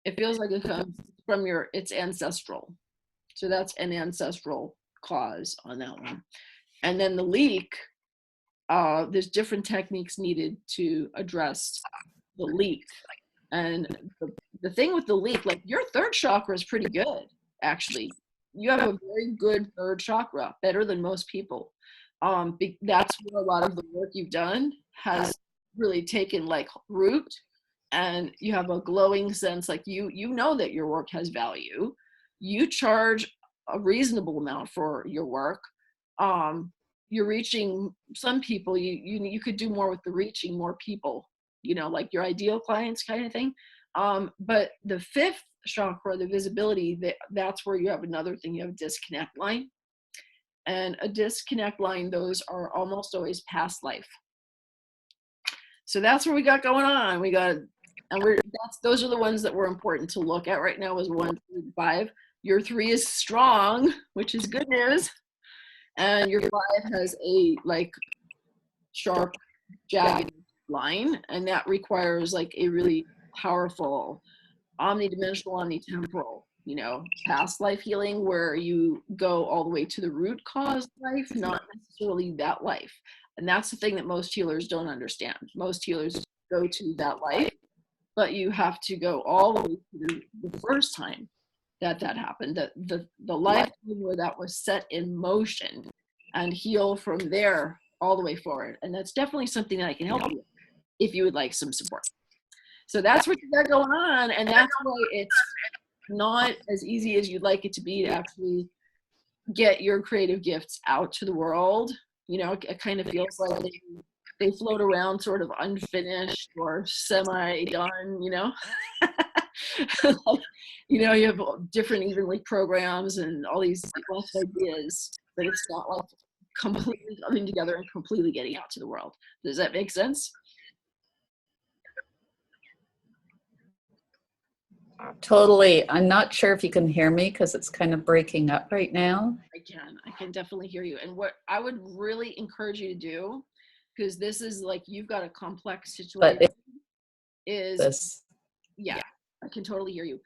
it feels like it comes from it's ancestral. So that's an ancestral cause on that one. And then the leak, there's different techniques needed to address the leak. And the thing with the leak, like your third chakra is pretty good, actually. You have a very good third chakra, better than most people. That's where a lot of the work you've done has really taken like root, and you have a glowing sense, like you know that your work has value. You charge a reasonable amount for your work. You're reaching some people. You could do more with the reaching more people, like your ideal clients kind of thing. But the fifth chakra, the visibility, that's where you have another thing. You have a disconnect line, and a disconnect line, those are almost always past life. So that's what we got going on. Those are the ones that were important to look at right now, is 1 through 5. Your 3 is strong, which is good news. And your 5 has a like sharp, jagged line, and that requires like a really powerful omnidimensional, omnitemporal, past life healing, where you go all the way to the root cause life, not necessarily that life. And that's the thing that most healers don't understand. Most healers go to that life, but you have to go all the way to the first time that happened, the life where that was set in motion, and heal from there all the way forward. And that's definitely something that I can help you with if you would like some support. So that's what you got going on, and that's why it's not as easy as you'd like it to be to actually get your creative gifts out to the world. It kind of feels like they float around sort of unfinished or semi-done, you have different even like programs and all these lots of ideas, but it's not like completely coming together and completely getting out to the world. Does that make sense? Totally. I'm not sure if you can hear me because it's kind of breaking up right now. I can definitely hear you. And what I would really encourage you to do, because this is like, you've got a complex situation, yeah, I can totally hear you.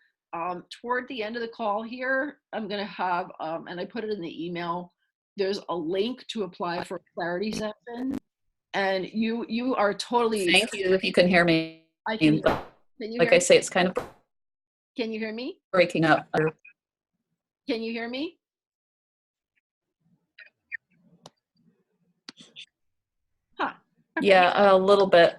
Toward the end of the call here, I'm going to have, and I put it in the email, there's a link to apply for a clarity session. And you are totally. Thank you if you can hear me. I can. Like I say, it's kind of. Can you hear me? Breaking up. Can you hear me? Huh. Okay. Yeah, a little bit.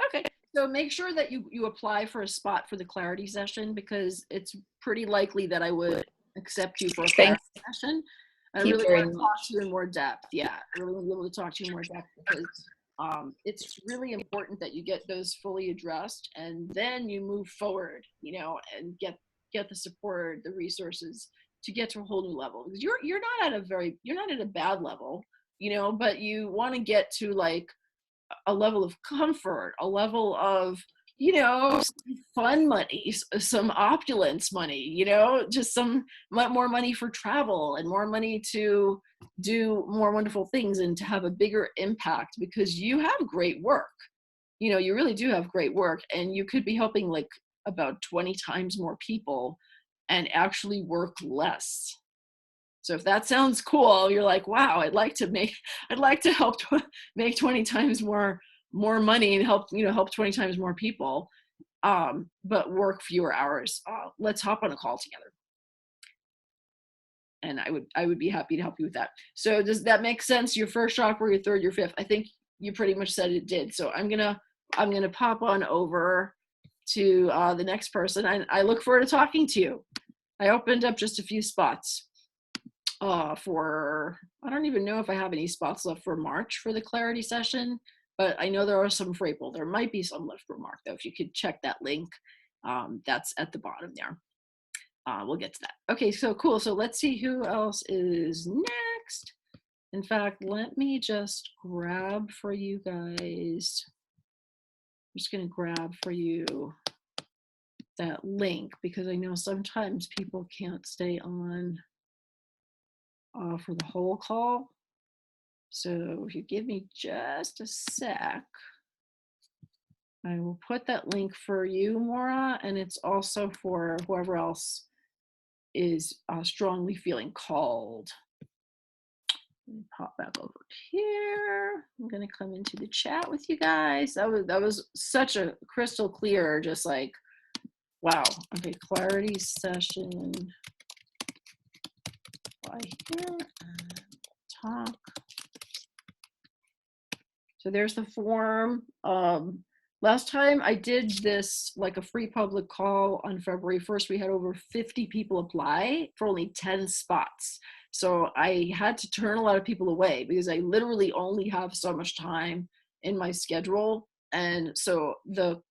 Okay. So make sure that you apply for a spot for the clarity session, because it's pretty likely that I would accept you for a clarity session. I really want to talk to you in more depth. Yeah, I really want to be able to talk to you in more depth, because it's really important that you get those fully addressed, and then you move forward, and get the support, the resources to get to a whole new level. Because you're not at a bad level, but you want to get to like a level of comfort, a level of some fun money, some opulence money, just some more money for travel and more money to do more wonderful things and to have a bigger impact, because you have great work. You really do have great work, and you could be helping like about 20 times more people and actually work less. So if that sounds cool, you're like, wow, I'd like to help make 20 times more money and help 20 times more people, but work fewer hours. Let's hop on a call together. And I would be happy to help you with that. So does that make sense? Your first chakra, your third, your fifth? I think you pretty much said it did. So I'm gonna pop on over to the next person. I look forward to talking to you. I opened up just a few spots for, I don't even know if I have any spots left for March for the clarity session, but I know there are some for April. There might be some left for March though. If you could check that link, that's at the bottom there. We'll get to that. Okay, so cool. So let's see who else is next. In fact, let me just grab for you guys. I'm just going to grab for you that link, because I know sometimes people can't stay on for the whole call. So if you give me just a sec, I will put that link for you, Maura, and it's also for whoever else is strongly feeling called. Let me pop back over here. I'm gonna come into the chat with you guys. That was such a crystal clear, just like, wow. Okay, clarity session. Right here. Talk. So there's the form. Last time I did this, like a free public call on February 1st, we had over 50 people apply for only 10 spots. So I had to turn a lot of people away because I literally only have so much time in my schedule. And so the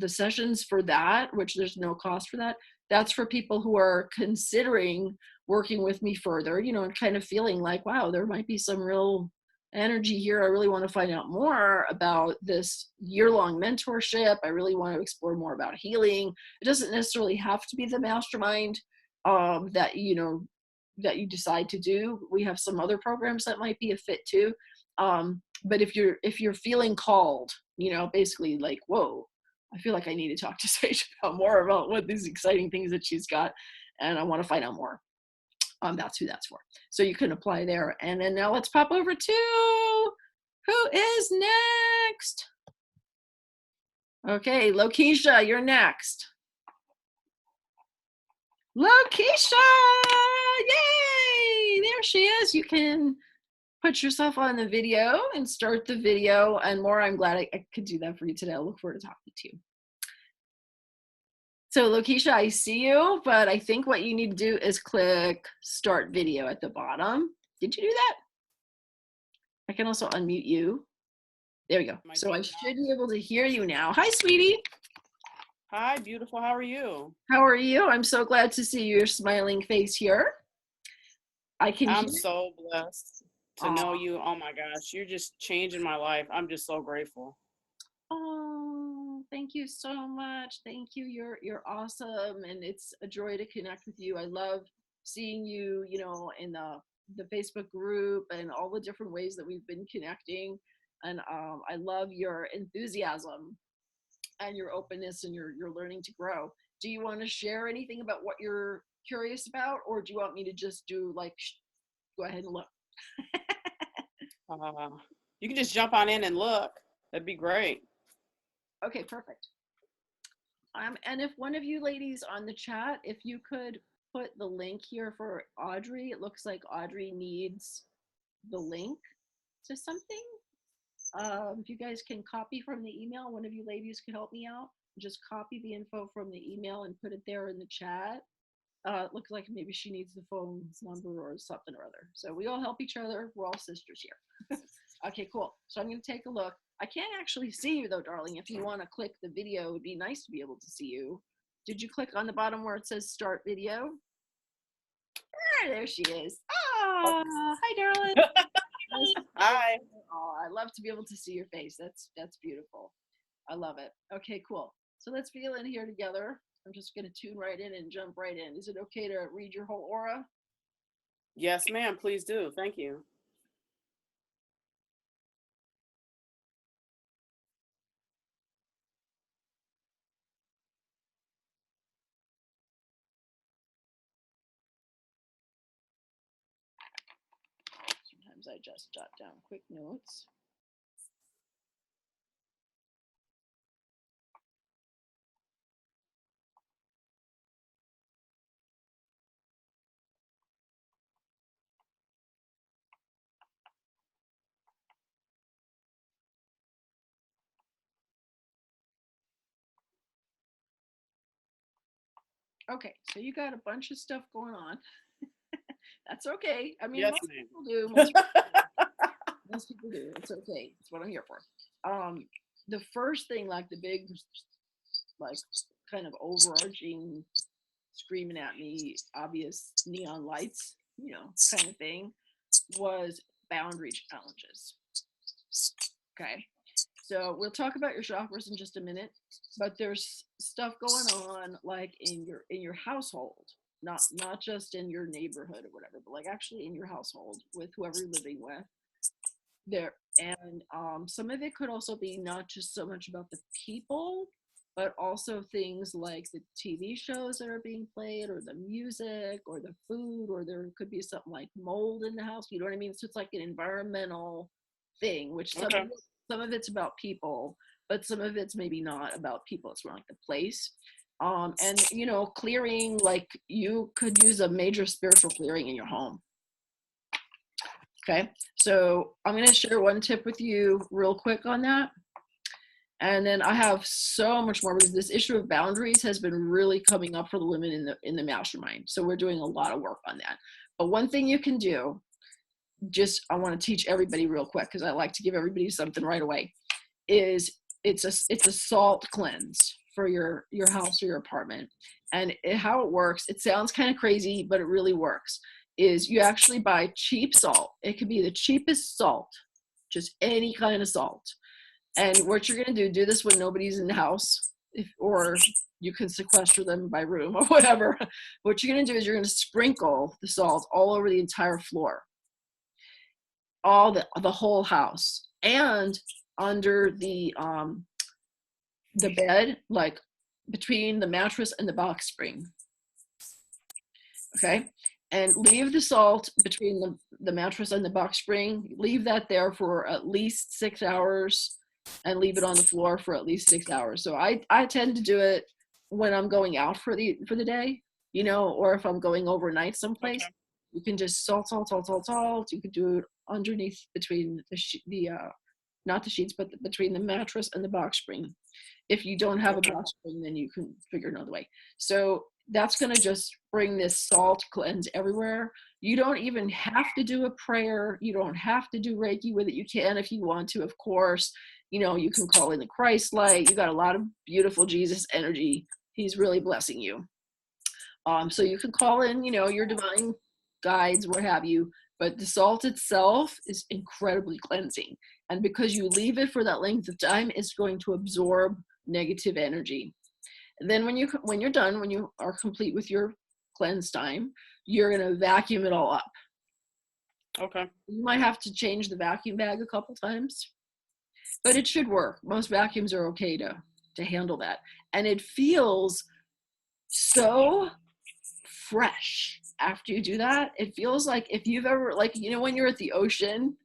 sessions for that, which there's no cost for that, that's for people who are considering working with me further, and kind of feeling like, wow, there might be some real energy here. I really want to find out more about this year-long mentorship. I really want to explore more about healing. It doesn't necessarily have to be the mastermind that you decide to do. We have some other programs that might be a fit too. But if you're feeling called, basically like, whoa, I feel like I need to talk to Sage about more about what these exciting things that she's got, and I want to find out more. That's who that's for. So you can apply there. And then now let's pop over to who is next. Okay, Lokisha, you're next. Lokisha, yay! There she is. You can put yourself on the video and start the video. And more, I'm glad I could do that for you today. I look forward to talking to you. So Lokisha, I see you, but I think what you need to do is click start video at the bottom. Did you do that? I can also unmute you. There we go. So I should be able to hear you now. Hi, sweetie. Hi, beautiful. How are you? How are you? I'm so glad to see your smiling face here. I'm so blessed to know you. Oh my gosh, you're just changing my life. I'm just so grateful. Oh, thank you so much. Thank you. You're awesome, and it's a joy to connect with you. I love seeing you, in the Facebook group and all the different ways that we've been connecting. And I love your enthusiasm and your openness and your learning to grow. Do you want to share anything about what you're curious about, or do you want me to just do like, go ahead and look? You can just jump on in and look. That'd be great. Okay, perfect. And if one of you ladies on the chat, if you could put the link here for Audrey, it looks like Audrey needs the link to something. If you guys can copy from the email, one of you ladies could help me out. Just copy the info from the email and put it there in the chat. It looks like maybe she needs the phone number or something or other. So we all help each other. We're all sisters here. Okay, cool. So I'm going to take a look. I can't actually see you though, darling. If you want to click the video, it would be nice to be able to see you. Did you click on the bottom where it says start video? Ah, there she is. Oh, hi, darling. Hi. Oh, I love to be able to see your face. That's beautiful. I love it. Okay, cool. So let's feel in here together. I'm just going to tune right in and jump right in. Is it okay to read your whole aura? Yes, ma'am. Please do. Thank you. Sometimes I just jot down quick notes. Okay, so you got a bunch of stuff going on. That's okay. I mean, Yes, most ma'am. people do. Most people do. It's okay. It's what I'm here for. The first thing, like the big, like kind of overarching, screaming at me, obvious neon lights, kind of thing, was boundary challenges. Okay. So we'll talk about your chakras in just a minute, but there's stuff going on like in your household, not just in your neighborhood or whatever, but like actually in your household with whoever you're living with. There and some of it could also be not just so much about the people, but also things like the TV shows that are being played, or the music, or the food, or there could be something like mold in the house. You know what I mean? So it's like an environmental thing, which Okay. some of it's about people, but some of it's maybe not about people. It's more like the place. And clearing, like you could use a major spiritual clearing in your home. Okay, so I'm going to share one tip with you real quick on that. And then I have so much more, because this issue of boundaries has been really coming up for the women in the mastermind. So we're doing a lot of work on that. But one thing you can do, I want to teach everybody real quick, because I like to give everybody something right away, is it's a salt cleanse for your house or your apartment. And how it works, it sounds kind of crazy, but it really works, is you actually buy cheap salt. It could be the cheapest salt, just any kind of salt. And what you're going to do this when nobody's in the house, or you can sequester them by room or whatever. What you're going to do is you're going to sprinkle the salt all over the entire floor, all the whole house, and under the bed, like between the mattress and the box spring. Okay, and leave the salt between the mattress and the box spring. Leave that there for at least 6 hours, and leave it on the floor for at least 6 hours. So I tend to do it when I'm going out for the day, or if I'm going overnight someplace. Okay. You can just salt. You could do it underneath, between the not the sheets, but between the mattress and the box spring. If you don't have a box spring, then you can figure another way. So that's going to just bring this salt cleanse everywhere. You don't even have to do a prayer. You don't have to do Reiki with it. You can if you want to, of course. You can call in the Christ light. You got a lot of beautiful Jesus energy. He's really blessing you. So you can call in, your divine guides, what have you. But the salt itself is incredibly cleansing. And because you leave it for that length of time, it's going to absorb negative energy. And then when you're done, when you are complete with your cleanse time, you're going to vacuum it all up. Okay. You might have to change the vacuum bag a couple times, but it should work. Most vacuums are okay to handle that. And it feels so fresh after you do that. It feels like if you've ever, like, when you're at the ocean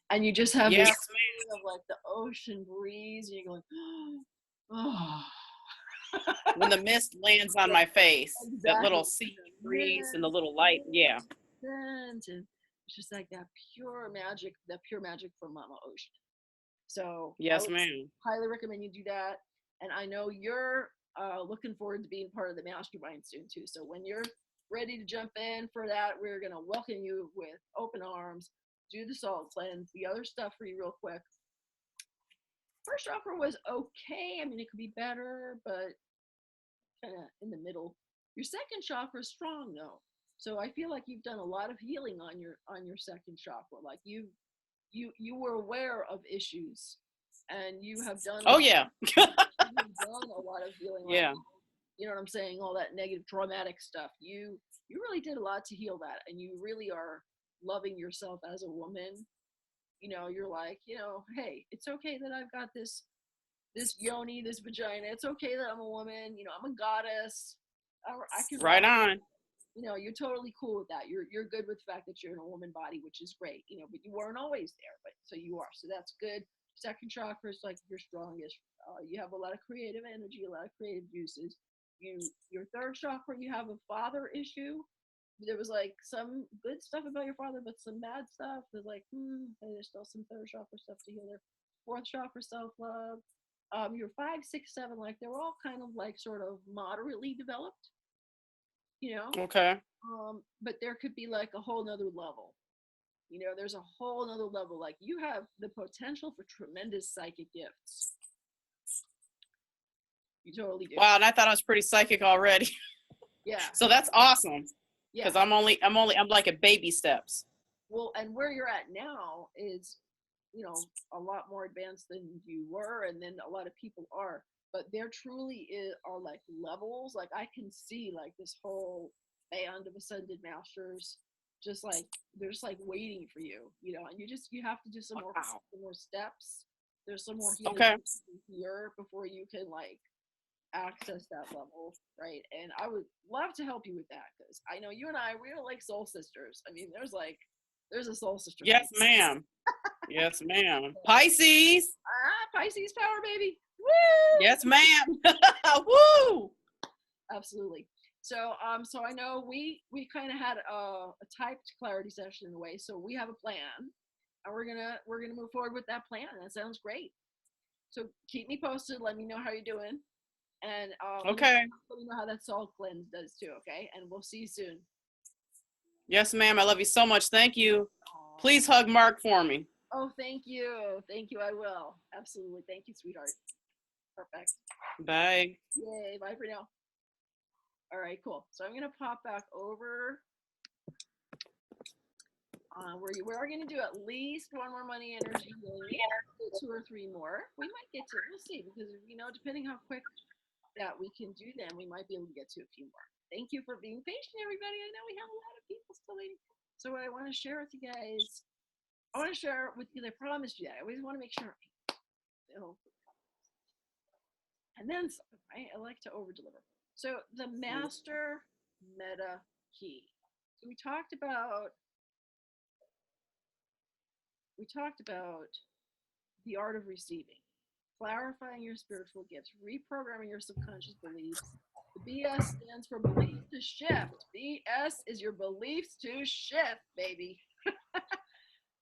and you just have Yes, this feeling of like the ocean breeze, and you're going, oh. when the mist lands on my face, Exactly. that little sea breeze and the little light. Yeah. And it's just like that pure magic from Mama Ocean. So Yes, ma'am. highly recommend you do that. And I know you're looking forward to being part of the mastermind soon too. So when you're ready to jump in for that, we're going to welcome you with open arms. Do the salt cleanse. The other stuff for you real quick. First chakra was okay. I mean, it could be better, but kind of in the middle. Your second chakra is strong though. So I feel like you've done a lot of healing on your second chakra. Like you were aware of issues, and you have done. Oh yeah. You've done a lot of healing. Yeah. You know what I'm saying? All that negative, traumatic stuff. You really did a lot to heal that, and you really are loving yourself as a woman. You know, you're like, you know, hey, it's okay that I've got this yoni, this vagina. It's okay that I'm a woman. You know, I'm a goddess. I can Right on. You know, you're totally cool with that. You're good with the fact that you're in a woman body, which is great. You know, but you weren't always there, but so you are. So that's good. Second chakra is like your strongest. You have a lot of creative energy, a lot of creative juices. Your third chakra, you have a father issue. There was like some good stuff about your father, but some bad stuff. There's like, there's still some third chakra stuff to heal there. Fourth chakra, self-love. Your 5, 6, 7, like they're all kind of like sort of moderately developed, you know? Okay. But there could be like a whole nother level. You know, there's a whole nother level. Like you have the potential for tremendous psychic gifts. You totally do. Wow, and I thought I was pretty psychic already. Yeah. So that's awesome. Yeah. Because I'm like at baby steps. Well, and where you're at now is, you know, a lot more advanced than you were, and then a lot of people are. But there truly are like levels. Like I can see like this whole band of ascended masters, just like they're just like waiting for you, you know. And you have to do some more steps. There's some more healing here before you can like access that level, right? And I would love to help you with that because I know you and I, we are like soul sisters. I mean, there's a soul sister. Yes, ma'am. Yes, ma'am. Pisces. Pisces power, baby. Woo! Yes, ma'am. Woo! Absolutely. So so I know we kind of had a typed clarity session in a way. So we have a plan, and we're gonna move forward with that plan. That sounds great. So keep me posted. Let me know how you're doing. And okay. Let me know how that salt cleanse does too, okay? And we'll see you soon. Yes, ma'am. I love you so much. Thank you. Please hug Mark for me. Oh, thank you. Thank you. I will. Absolutely. Thank you, sweetheart. Perfect. Bye. Yay. Bye for now. All right, cool. So I'm going to pop back over. We are going to do at least one more money energy healing, 2 or 3 more. We might get to, we'll see, because, you know, depending how quick that we can do them, we might be able to get to a few more. Thank you for being patient, everybody. I know we have a lot of people still waiting. So what I want to share with you guys, I want to share with you, I promised you that. I always want to make sure, you know, and then something, right? I like to over deliver. So the master meta key. So we talked about the art of receiving, clarifying your spiritual gifts, reprogramming your subconscious beliefs. The BS stands for belief to shift. BS is your beliefs to shift, baby.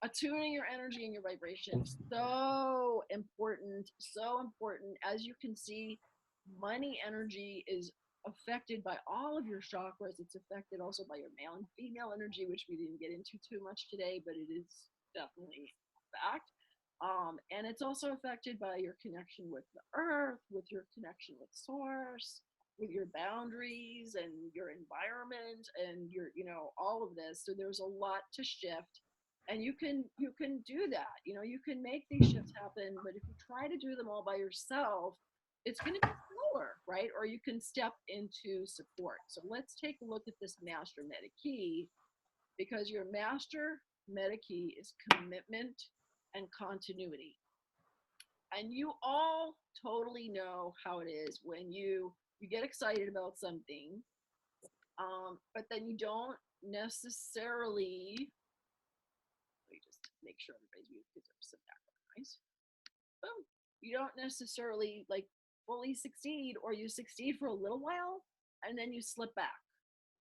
Attuning your energy and your vibration. So important, so important. As you can see, money energy is affected by all of your chakras. It's affected also by your male and female energy, which we didn't get into too much today, but it is definitely a fact. And it's also affected by your connection with the earth, with your connection with source, with your boundaries and your environment and your, you know, all of this. So there's a lot to shift. And you can do that. You know, you can make these shifts happen, but if you try to do them all by yourself, it's going to be slower, right? Or you can step into support. So let's take a look at this master meta key, because your master meta key is commitment and continuity. And you all totally know how it is when you get excited about something, but then you don't necessarily, let me just make sure everybody's muted because there's some background noise. Boom. You don't necessarily like fully succeed, or you succeed for a little while and then you slip back,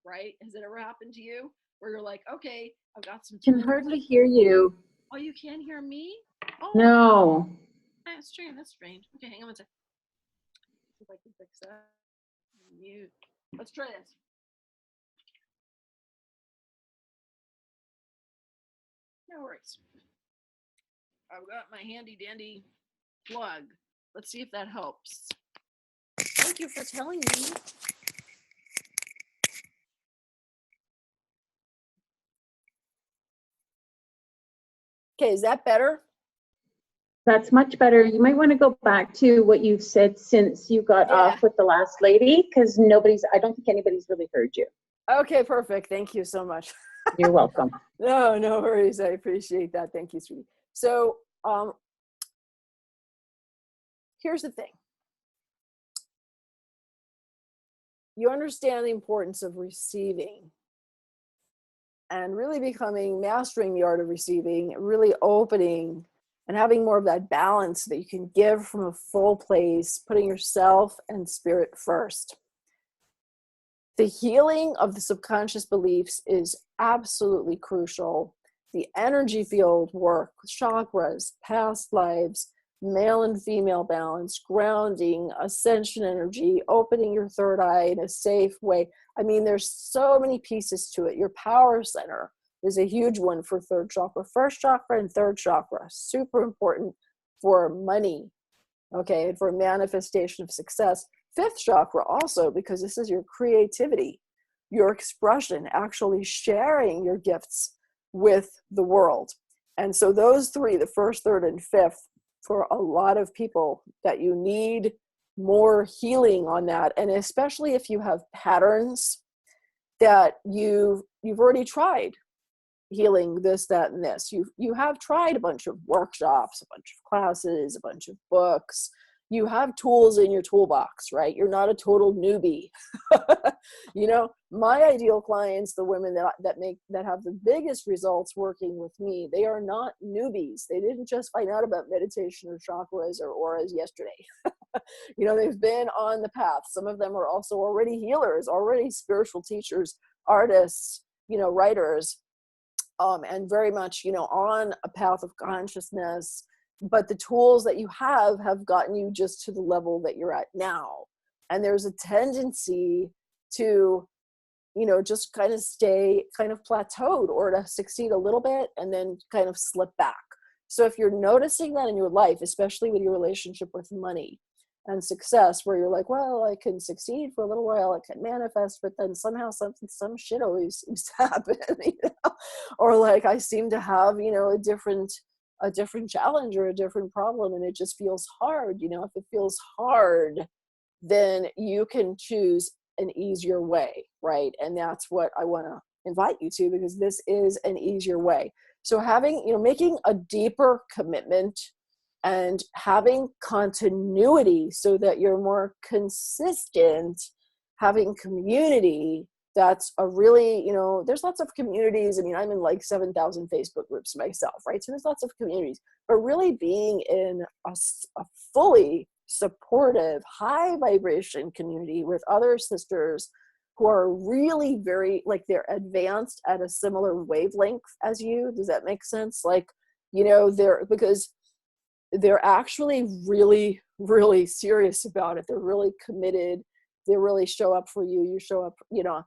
right? Has it ever happened to you where you're like, okay, I've got some Can hardly hear you. Oh, you can't hear me? Oh, no. That's strange. That's strange. Okay, hang on one second. See if I can fix that. Mute. Let's try this. No worries. I've got my handy dandy plug. Let's see if that helps. Thank you for telling me. Okay, is that better? That's much better. You might want to go back to what you've said since you got off with the last lady, because I don't think anybody's really heard you. Okay, perfect. Thank you so much. You're welcome. No worries. I appreciate that. Thank you, sweetie. So here's the thing. You understand the importance of receiving and really mastering the art of receiving, really opening and having more of that balance that you can give from a full place, putting yourself and spirit first. The healing of the subconscious beliefs is absolutely crucial. The energy field work, chakras, past lives, male and female balance, grounding, ascension energy, opening your third eye in a safe way. I mean, there's so many pieces to it. Your power center is a huge one for third chakra. First chakra and third chakra, super important for money, okay, and for manifestation of success. Fifth chakra also, because this is your creativity, your expression, actually sharing your gifts with the world. And so those three, the first, third, and fifth, for a lot of people that you need more healing on that. And especially if you have patterns that you've already tried healing this, that, and this. You have tried a bunch of workshops, a bunch of classes, a bunch of books. You have tools in your toolbox, right? You're not a total newbie. You know, my ideal clients, the women that have the biggest results working with me, they are not newbies. They didn't just find out about meditation or chakras or auras yesterday. You know, they've been on the path. Some of them are also already healers, already spiritual teachers, artists, you know, writers, and very much, you know, on a path of consciousness. But the tools that you have gotten you just to the level that you're at now. And there's a tendency to, you know, just kind of stay kind of plateaued or to succeed a little bit and then kind of slip back. So if you're noticing that in your life, especially with your relationship with money and success, where you're like, well, I can succeed for a little while, I can manifest, but then somehow some shit always seems to happen, you know? Or like I seem to have, you know, a different challenge or a different problem, and it just feels hard. You know, if it feels hard, then you can choose an easier way, right? And that's what I want to invite you to, because this is an easier way. So having, you know, making a deeper commitment and having continuity so that you're more consistent, having community. That's a really, you know, there's lots of communities. I mean, I'm in like 7,000 Facebook groups myself, right? So there's lots of communities, but really being in a fully supportive, high vibration community with other sisters who are really very, like, they're advanced at a similar wavelength as you. Does that make sense? Like, you know, because they're actually really, really serious about it. They're really committed. They really show up for you. You show up, you know.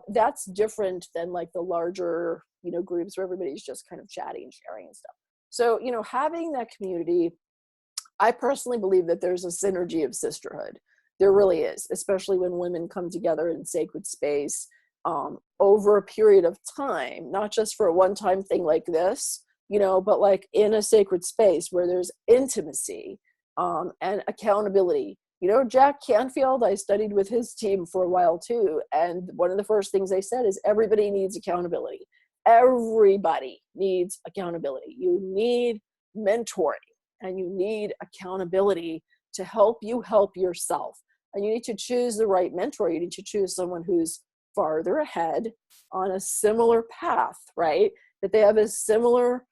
That's different than like the larger, you know, groups where everybody's just kind of chatting and sharing and stuff. So, you know, having that community, I personally believe that there's a synergy of sisterhood. There really is, especially when women come together in sacred space over a period of time, not just for a one-time thing like this, you know, but like in a sacred space where there's intimacy and accountability. You know, Jack Canfield, I studied with his team for a while too. And one of the first things they said is everybody needs accountability. Everybody needs accountability. You need mentoring and you need accountability to help you help yourself. And you need to choose the right mentor. You need to choose someone who's farther ahead on a similar path, right? That they have a similar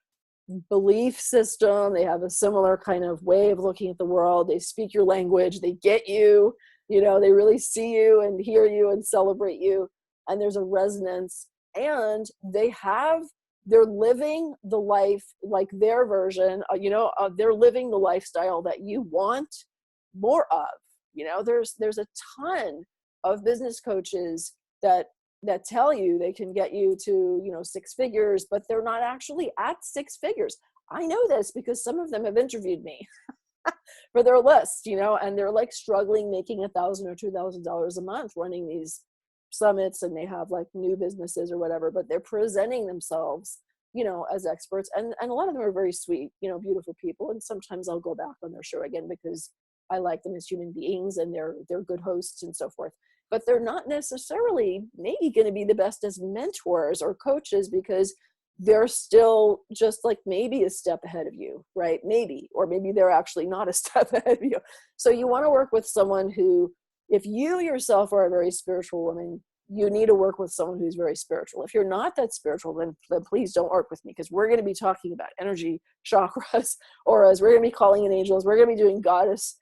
belief system, they have a similar kind of way of looking at the world, they speak your language, they get you, you know, they really see you and hear you and celebrate you, and there's a resonance, and they're living the life like their version, you know, they're living the lifestyle that you want more of. You know, there's a ton of business coaches that tell you they can get you to, you know, six figures, but they're not actually at six figures. I know this because some of them have interviewed me for their list, you know, and they're like struggling making $1,000 or $2,000 a month running these summits, and they have like new businesses or whatever, but they're presenting themselves as experts, and a lot of them are very sweet, beautiful people. And sometimes I'll go back on their show again because I like them as human beings and they're good hosts and so forth. But they're not necessarily maybe going to be the best as mentors or coaches because they're still just like maybe a step ahead of you, right? Maybe, or maybe they're actually not a step ahead of you. So you want to work with someone who, if you yourself are a very spiritual woman, you need to work with someone who's very spiritual. If you're not that spiritual, then please don't work with me, because we're going to be talking about energy, chakras, auras. We're going to be calling in angels. We're going to be doing goddess,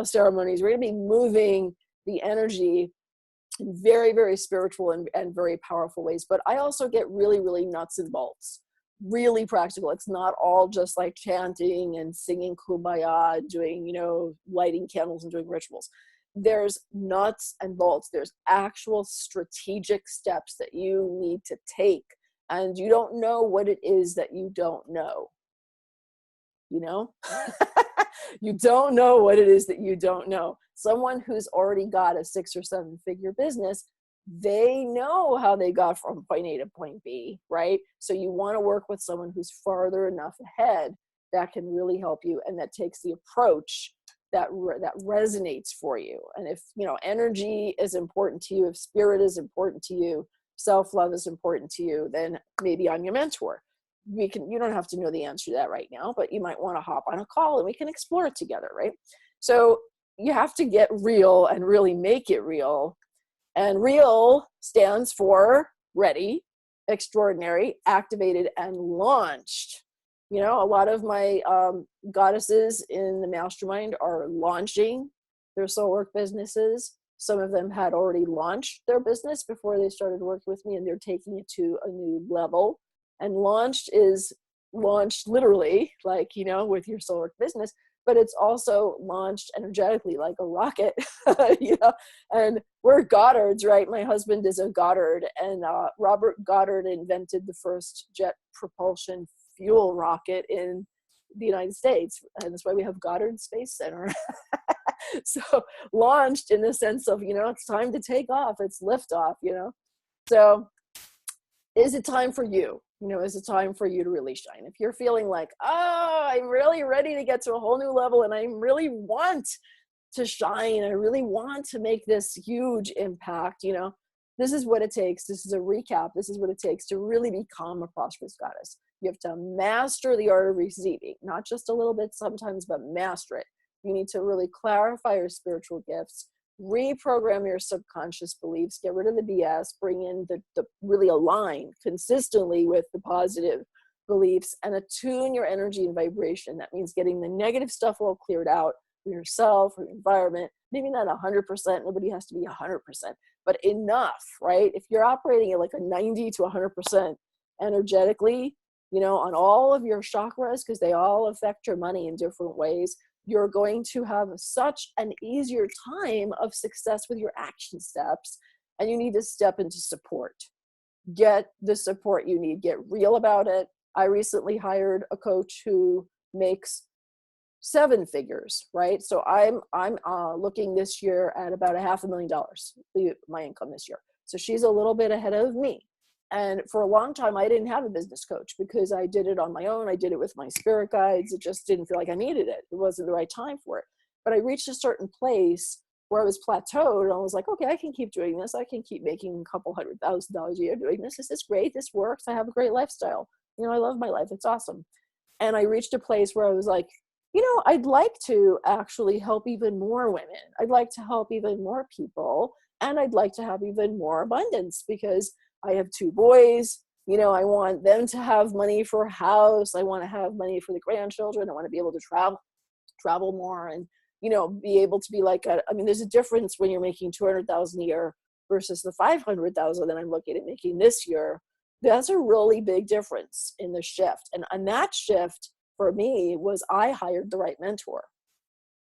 ceremonies. We're going to be moving the energy in very, very spiritual and very powerful ways. But I also get really, really nuts and bolts, really practical. It's not all just like chanting and singing kumbaya, doing, lighting candles and doing rituals. There's nuts and bolts. There's actual strategic steps that you need to take. And you don't know what it is that you don't know. You don't know what it is that you don't know. Someone who's already got a 6 or 7 figure business, they know how they got from point A to point B, right? So you want to work with someone who's farther enough ahead that can really help you and that takes the approach that resonates for you. And if, energy is important to you, if spirit is important to you, self-love is important to you, then maybe I'm your mentor. You don't have to know the answer to that right now, but you might want to hop on a call and we can explore it together, right? So you have to get real and really make it real. And real stands for ready, extraordinary, activated, and launched. A lot of my goddesses in the mastermind are launching their soul work businesses. Some of them had already launched their business before they started working with me, and they're taking it to a new level. And launched is launched literally, like, with your soul work business, but it's also launched energetically like a rocket, and we're Goddards, right? My husband is a Goddard, and Robert Goddard invented the first jet propulsion fuel rocket in the United States. And that's why we have Goddard Space Center. So launched in the sense of, it's time to take off. It's liftoff, So is it time for you? Is it time for you to really shine? If you're feeling like, I'm really ready to get to a whole new level and I really want to shine, I really want to make this huge impact, this is what it takes. This is a recap. This is what it takes to really become a prosperous goddess. You have to master the art of receiving, not just a little bit sometimes, but master it. You need to really clarify your spiritual gifts, reprogram your subconscious beliefs, get rid of the BS, bring in the really align consistently with the positive beliefs, and attune your energy and vibration. That means getting the negative stuff all cleared out for yourself, for your environment. Maybe not 100%. Nobody has to be 100%, but enough, right? If you're operating at like a 90 to 100% energetically, on all of your chakras, because they all affect your money in different ways, you're going to have such an easier time of success with your action steps. And you need to step into support. Get the support you need. Get real about it. I recently hired a coach who makes 7 figures, right? So I'm looking this year at about $500,000, my income this year. So she's a little bit ahead of me. And for a long time, I didn't have a business coach because I did it on my own. I did it with my spirit guides. It just didn't feel like I needed it. It wasn't the right time for it. But I reached a certain place where I was plateaued, and I was like, okay, I can keep doing this. I can keep making a couple $100,000 a year doing this. This is great. This works. I have a great lifestyle. I love my life. It's awesome. And I reached a place where I was like, I'd like to actually help even more women. I'd like to help even more people. And I'd like to have even more abundance because I have 2 boys. I want them to have money for a house. I want to have money for the grandchildren. I want to be able to travel more and, be able to be like, there's a difference when you're making $200,000 a year versus the $500,000 that I'm looking at making this year. That's a really big difference in the shift. And that shift for me was I hired the right mentor.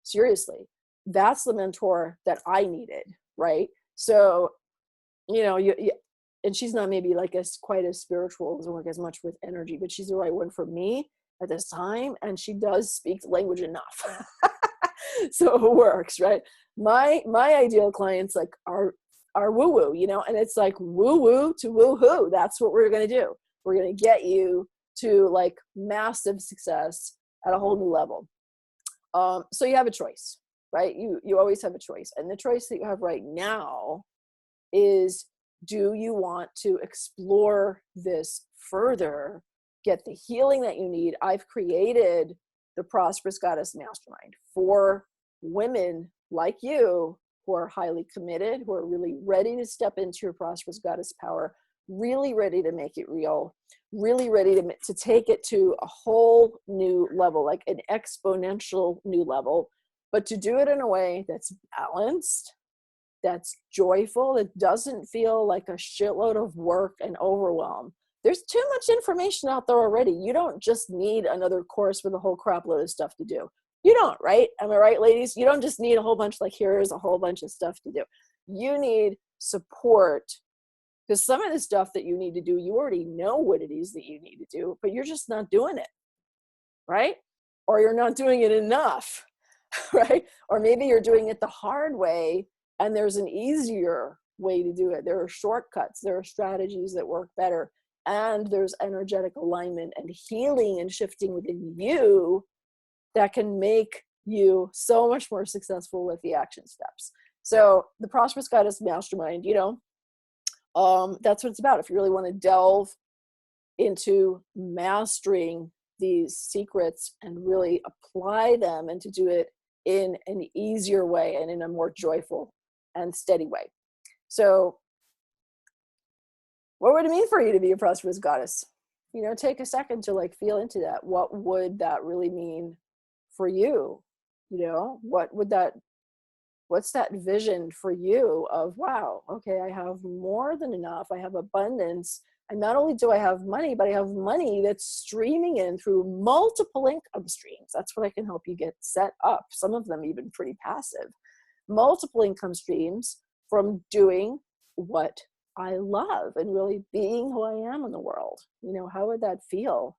Seriously, that's the mentor that I needed, right? So, and she's not maybe like quite as spiritual, doesn't work as much with energy, but she's the right one for me at this time. And she does speak the language enough. So it works, right? My ideal clients like are woo-woo, and it's like woo-woo to woo-hoo. That's what we're going to do. We're going to get you to like massive success at a whole new level. So you have a choice, right? You always have a choice. And the choice that you have right now is, do you want to explore this further, get the healing that you need? I've created the Prosperous Goddess Mastermind for women like you who are highly committed, who are really ready to step into your Prosperous Goddess power, really ready to make it real, really ready to take it to a whole new level, like an exponential new level, but to do it in a way that's balanced, that's joyful, that doesn't feel like a shitload of work and overwhelm. There's too much information out there already. You don't just need another course with a whole crap load of stuff to do. You don't, right? Am I right, ladies? You don't just need a whole bunch, like here's a whole bunch of stuff to do. You need support, because some of the stuff that you need to do, you already know what it is that you need to do, but you're just not doing it, right? Or you're not doing it enough, right? Or maybe you're doing it the hard way and there's an easier way to do it. There are shortcuts, there are strategies that work better, and there's energetic alignment and healing and shifting within you that can make you so much more successful with the action steps. So the Prosperous Goddess Mastermind, that's what it's about. If you really want to delve into mastering these secrets and really apply them, and to do it in an easier way and in a more joyful and steady way. So what would it mean for you to be a prosperous goddess? Take a second to like feel into that. What would that really mean for you? What's that vision for you of, wow, okay, I have more than enough. I have abundance. And not only do I have money, but I have money that's streaming in through multiple income streams. That's what I can help you get set up. Some of them even pretty passive. Multiple income streams from doing what I love and really being who I am in the world. How would that feel?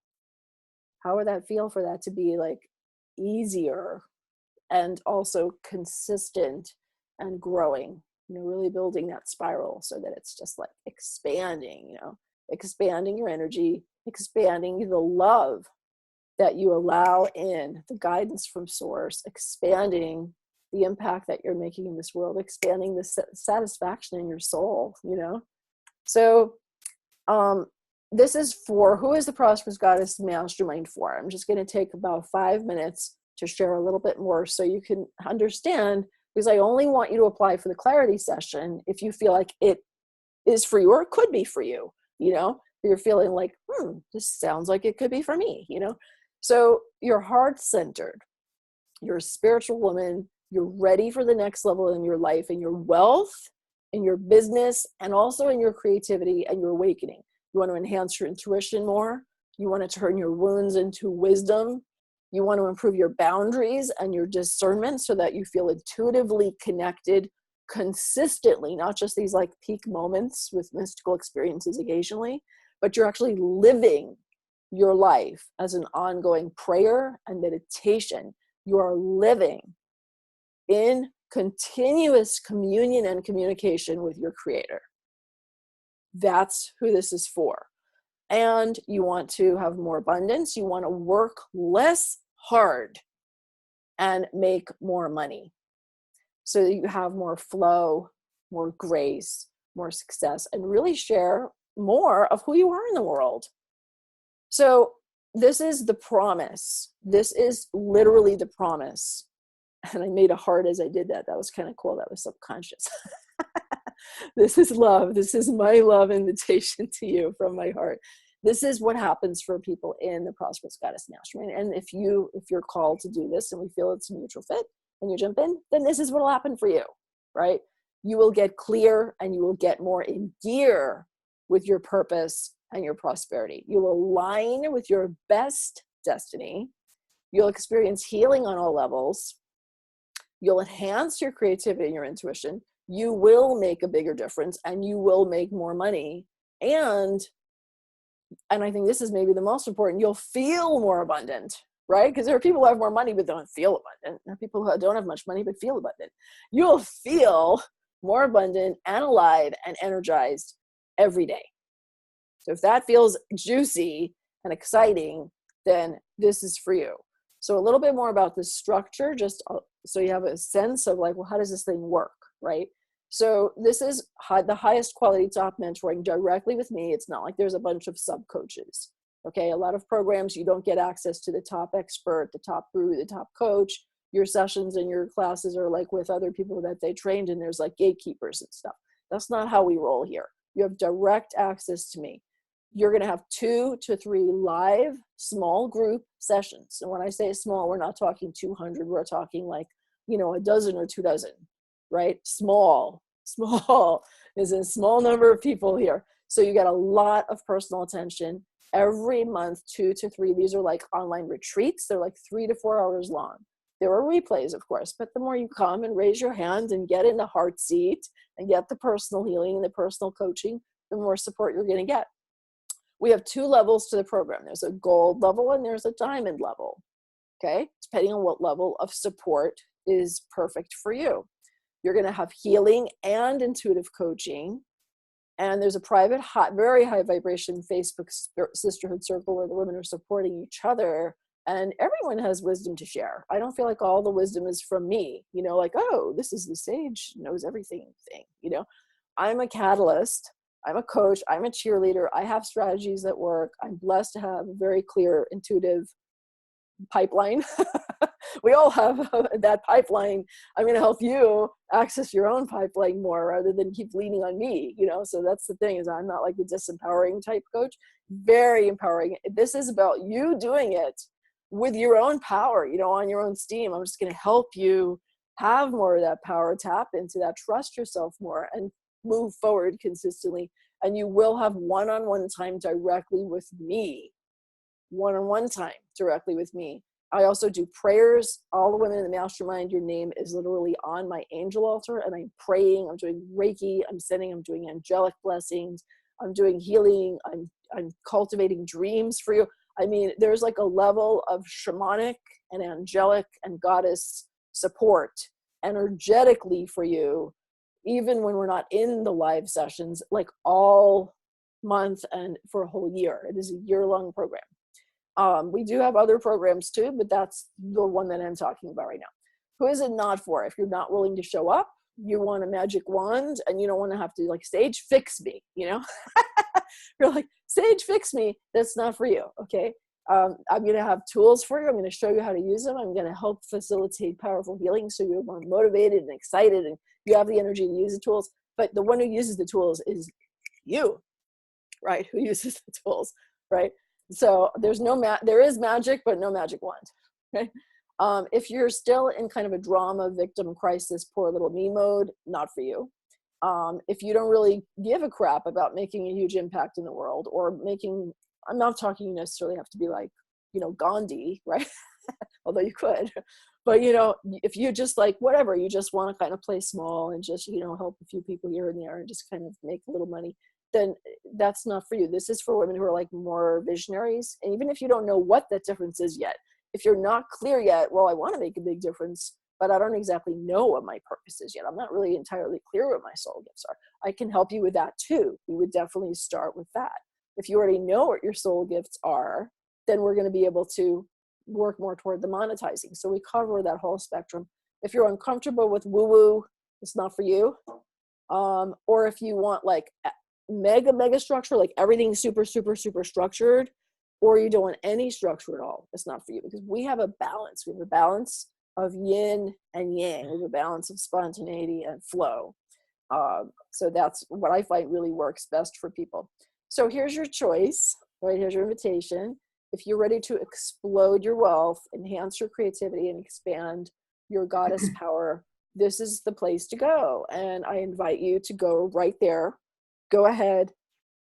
How would that feel for that to be like easier and also consistent and growing, really building that spiral so that it's just like expanding, expanding your energy, expanding the love that you allow in, the guidance from source, expanding the impact that you're making in this world, expanding the satisfaction in your soul, So this is for, who is the Prosperous Goddess Mastermind for? I'm just going to take about 5 minutes to share a little bit more so you can understand, because I only want you to apply for the clarity session if you feel like it is for you, or it could be for you, you're feeling like, this sounds like it could be for me, So you're heart-centered, you're a spiritual woman, you're ready for the next level in your life, in your wealth, in your business, and also in your creativity and your awakening. You want to enhance your intuition more. You want to turn your wounds into wisdom. You want to improve your boundaries and your discernment so that you feel intuitively connected consistently, not just these like peak moments with mystical experiences occasionally, but you're actually living your life as an ongoing prayer and meditation. You are living in continuous communion and communication with your creator. That's who this is for. And you want to have more abundance. You want to work less hard and make more money so that you have more flow, more grace, more success, and really share more of who you are in the world. So this is the promise. This is literally the promise. And I made a heart as I did that. That was kind of cool. That was subconscious. This is love. This is my love invitation to you from my heart. This is what happens for people in the Prosperous Goddess Mastermind. And if you're called to do this and we feel it's a mutual fit and you jump in, then this is what will happen for you, right? You will get clear and you will get more in gear with your purpose and your prosperity. You'll align with your best destiny. You'll experience healing on all levels. You'll enhance your creativity and your intuition. You will make a bigger difference and you will make more money. And I think this is maybe the most important, you'll feel more abundant, right? Because there are people who have more money but don't feel abundant. There are people who don't have much money but feel abundant. You'll feel more abundant and alive and energized every day. So if that feels juicy, and exciting, then this is for you. So a little bit more about the structure, just so you have a sense of like, well, how does this thing work, right? So this is the highest quality top mentoring directly with me. It's not like there's a bunch of sub coaches. Okay, a lot of programs, you don't get access to the top expert, the top guru, the top coach. Your sessions and your classes are like with other people that they trained, and there's like gatekeepers and stuff. That's not how we roll here. You have direct access to me. You're going to have 2 to 3 live small group sessions. And when I say small, we're not talking 200. We're talking like, a dozen or 2 dozen, right? Small is a small number of people here. So you get a lot of personal attention every month, 2 to 3. These are like online retreats. They're like 3 to 4 hours long. There are replays, of course, but the more you come and raise your hand and get in the heart seat and get the personal healing and the personal coaching, the more support you're going to get. We have 2 levels to the program. There's a gold level and there's a diamond level, okay? Depending on what level of support is perfect for you. You're going to have healing and intuitive coaching. And there's a private, very high vibration Facebook sisterhood circle where the women are supporting each other. And everyone has wisdom to share. I don't feel like all the wisdom is from me, like, oh, this is the sage knows everything thing, I'm a catalyst. I'm a coach. I'm a cheerleader. I have strategies that work. I'm blessed to have a very clear, intuitive pipeline. We all have that pipeline. I'm going to help you access your own pipeline more rather than keep leaning on me, So that's the thing, is I'm not like the disempowering type coach. Very empowering. This is about you doing it with your own power, on your own steam. I'm just going to help you have more of that power, tap into that, trust yourself more, and move forward consistently. And you will have one-on-one time directly with me. One-on-one time directly with me. I also do prayers. All the women in the mastermind, your name is literally on my angel altar, and I'm praying. I'm doing Reiki. I'm doing angelic blessings. I'm doing healing. I'm cultivating dreams for you. I mean, there's like a level of shamanic and angelic and goddess support energetically for you, even when we're not in the live sessions, like all month and for a whole year. It is a year-long program. We do have other programs too, but that's the one that I'm talking about right now. Who is it not for? If you're not willing to show up, you want a magic wand, and you don't want to have to like stage fix me, You're like, sage fix me. That's not for you, okay? I'm going to have tools for you. I'm going to show you how to use them. I'm going to help facilitate powerful healing so you're more motivated and excited and you have the energy to use the tools. But the one who uses the tools is you, right? Who uses the tools, right? So there is magic, but no magic wand, okay? If you're still in kind of a drama, victim, crisis, poor little me mode, not for you. If you don't really give a crap about making a huge impact in the world, or I'm not talking you necessarily have to be like, Gandhi, right? Although you could, but if you just like, whatever, you just want to kind of play small and just, help a few people here and there and just kind of make a little money, then that's not for you. This is for women who are like more visionaries. And even if you don't know what that difference is yet, if you're not clear yet, well, I want to make a big difference, but I don't exactly know what my purpose is yet. I'm not really entirely clear what my soul gifts are. I can help you with that too. We would definitely start with that. If you already know what your soul gifts are, then we're going to be able to work more toward the monetizing. So we cover that whole spectrum. If you're uncomfortable with woo-woo, it's not for you. Or if you want like mega structure, like everything super structured, or you don't want any structure at all, it's not for you, because we have a balance. We have a balance of yin and yang. We have a balance of spontaneity and flow. So that's what I find really works best for people. So here's your choice, right? Here's your invitation. If you're ready to explode your wealth, enhance your creativity, and expand your goddess power, this is the place to go. And I invite you to go right there. Go ahead,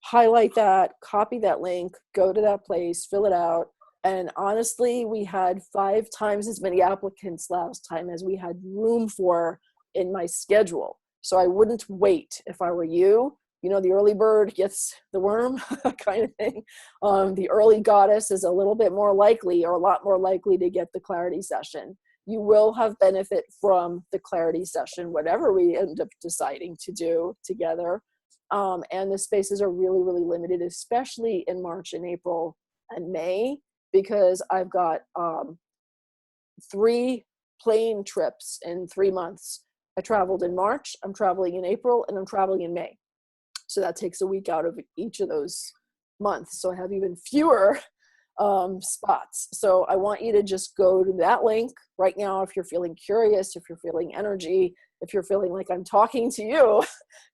highlight that, copy that link, go to that place, fill it out. And honestly, we had 5 times as many applicants last time as we had room for in my schedule. So I wouldn't wait if I were you. The early bird gets the worm kind of thing. The early goddess is a little bit more likely, or a lot more likely, to get the clarity session. You will have benefit from the clarity session, whatever we end up deciding to do together. And the spaces are really, really limited, especially in March and April and May, because I've got 3 plane trips in 3 months. I traveled in March, I'm traveling in April, and I'm traveling in May. So that takes a week out of each of those months. So I have even fewer spots. So I want you to just go to that link right now if you're feeling curious, if you're feeling energy, if you're feeling like I'm talking to you,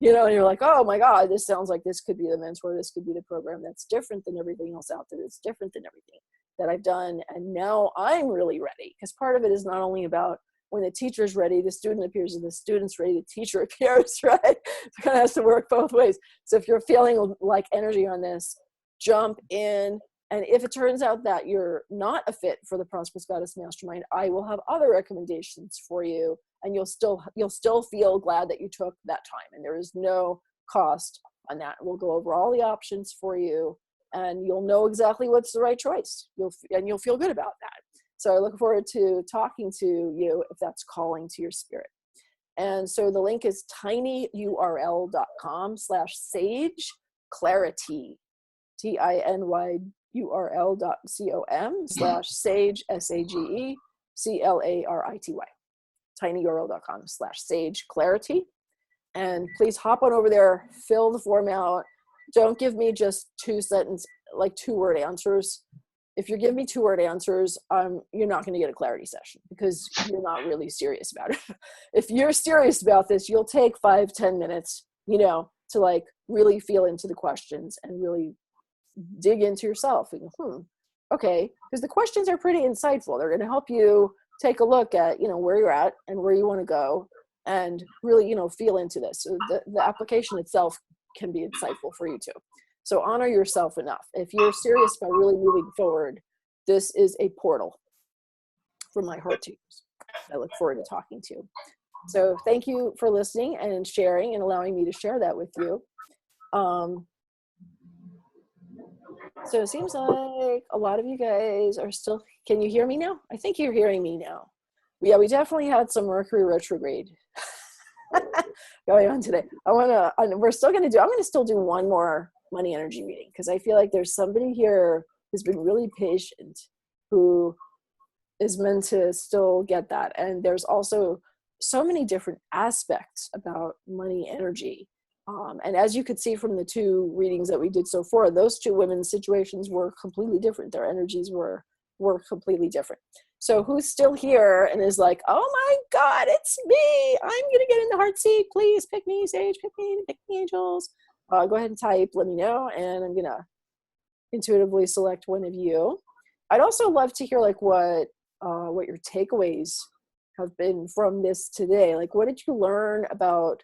you know, and you're like, oh my God, this sounds like this could be the mentor, this could be the program that's different than everything else out there. It's different than everything that I've done. And now I'm really ready, because part of it is not only about when the teacher's ready, the student appears, and the student's ready, the teacher appears, right? It kind of has to work both ways. So if you're feeling like energy on this, jump in. And if it turns out that you're not a fit for the Prosperous Goddess Mastermind, I will have other recommendations for you, and you'll still feel glad that you took that time, and there is no cost on that. We'll go over all the options for you, and you'll know exactly what's the right choice. You'll feel good about that. So I look forward to talking to you if that's calling to your spirit. And so the link is tinyurl.com/sage-clarity, tinyurl.com/sage, SAGECLARITY, tinyurl.com/sage-clarity. And please hop on over there, fill the form out. Don't give me just 2-word answers. If you give me 2-word answers, you're not going to get a clarity session, because you're not really serious about it. If you're serious about this, you'll take 5-10 minutes, to like really feel into the questions and really dig into yourself. And, okay, because the questions are pretty insightful. They're going to help you take a look at, where you're at and where you want to go, and really, feel into this. So the application itself can be insightful for you too. So honor yourself enough. If you're serious about really moving forward, this is a portal from my heart to yours. I look forward to talking to you. So thank you for listening and sharing and allowing me to share that with you. So it seems like a lot of you guys are still, can you hear me now? I think you're hearing me now. Yeah, we definitely had some Mercury retrograde going on today. I'm going to still do one more money energy reading, because I feel like there's somebody here who's been really patient, who is meant to still get that. And there's also so many different aspects about money energy. And as you could see from the 2 readings that we did so far, those 2 women's situations were completely different. Their energies were completely different. So who's still here and is like, oh my God, it's me. I'm going to get in the heart seat. Please pick me, Sage. Pick me, angels. Go ahead and type, let me know. And I'm going to intuitively select one of you. I'd also love to hear like what your takeaways have been from this today. Like, what did you learn about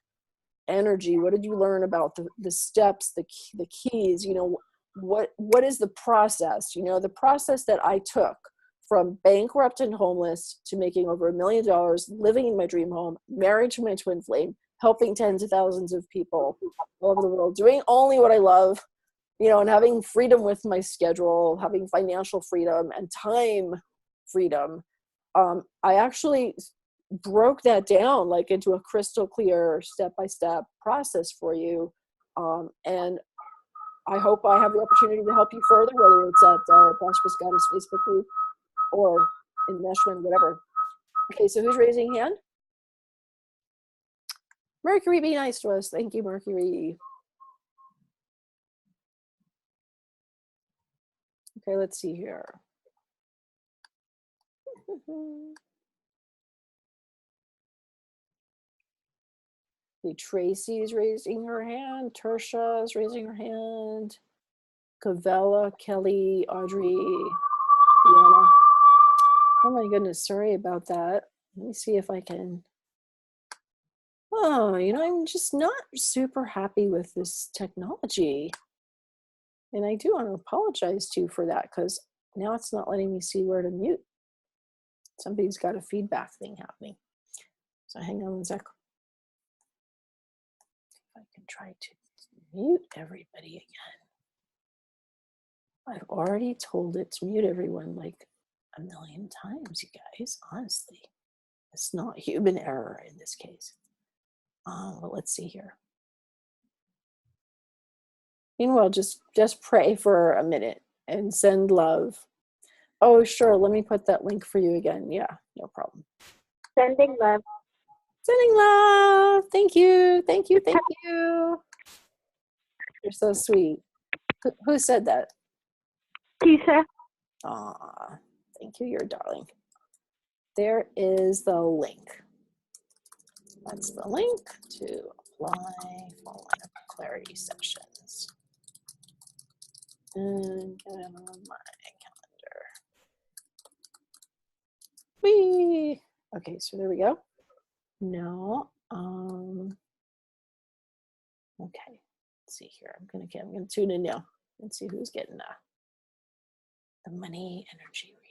energy? What did you learn about the steps, the keys? What is the process? The process that I took from bankrupt and homeless to making over $1 million, living in my dream home, married to my twin flame, helping tens of thousands of people all over the world, doing only what I love, and having freedom with my schedule, having financial freedom and time freedom. I actually broke that down like into a crystal clear step-by-step process for you. And I hope I have the opportunity to help you further, whether it's at our Prosperous Goddess Facebook group or enmeshment, whatever. Okay, so who's raising hand? Mercury, be nice to us. Thank you, Mercury. Okay, let's see here. Tracy's raising her hand. Tertia's raising her hand. Cavella, Kelly, Audrey, Diana. Oh my goodness, sorry about that. Let me see if I can. Oh, I'm just not super happy with this technology. And I do want to apologize to you for that, because now it's not letting me see where to mute. Somebody's got a feedback thing happening. So hang on 1 sec. If I can try to mute everybody again. I've already told it to mute everyone like 1 million times, you guys, honestly. It's not human error in this case. Well, let's see here. Meanwhile, just pray for a minute and send love. Oh, sure. Let me put that link for you again. Yeah, no problem. Sending love. Sending love. Thank you. Thank you. Thank you. You're so sweet. Who said that? Tisha. Aw, thank you. You're a darling. There is the link. That's the link to apply for one of the clarity sessions. And get it on my calendar. Whee! Okay, so there we go. No. Okay. Let's see here. I'm gonna tune in now and see who's getting the money energy reading.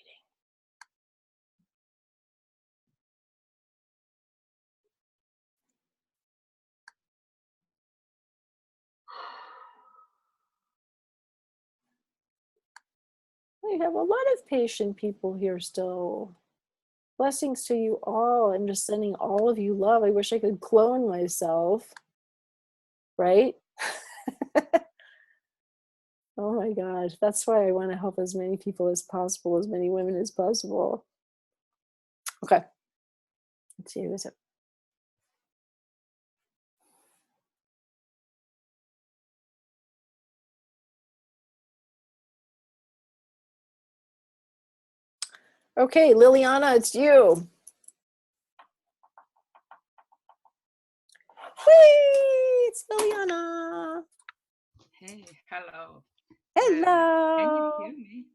We have a lot of patient people here still. Blessings to you all. I'm just sending all of you love. I wish I could clone myself, right? Oh my gosh, that's why I want to help as many people as possible, as many women as possible. Okay, let's see, who is it? Okay, Liliana, it's you. Whee! It's Liliana. Hey, hello. Hello. Can you hear me?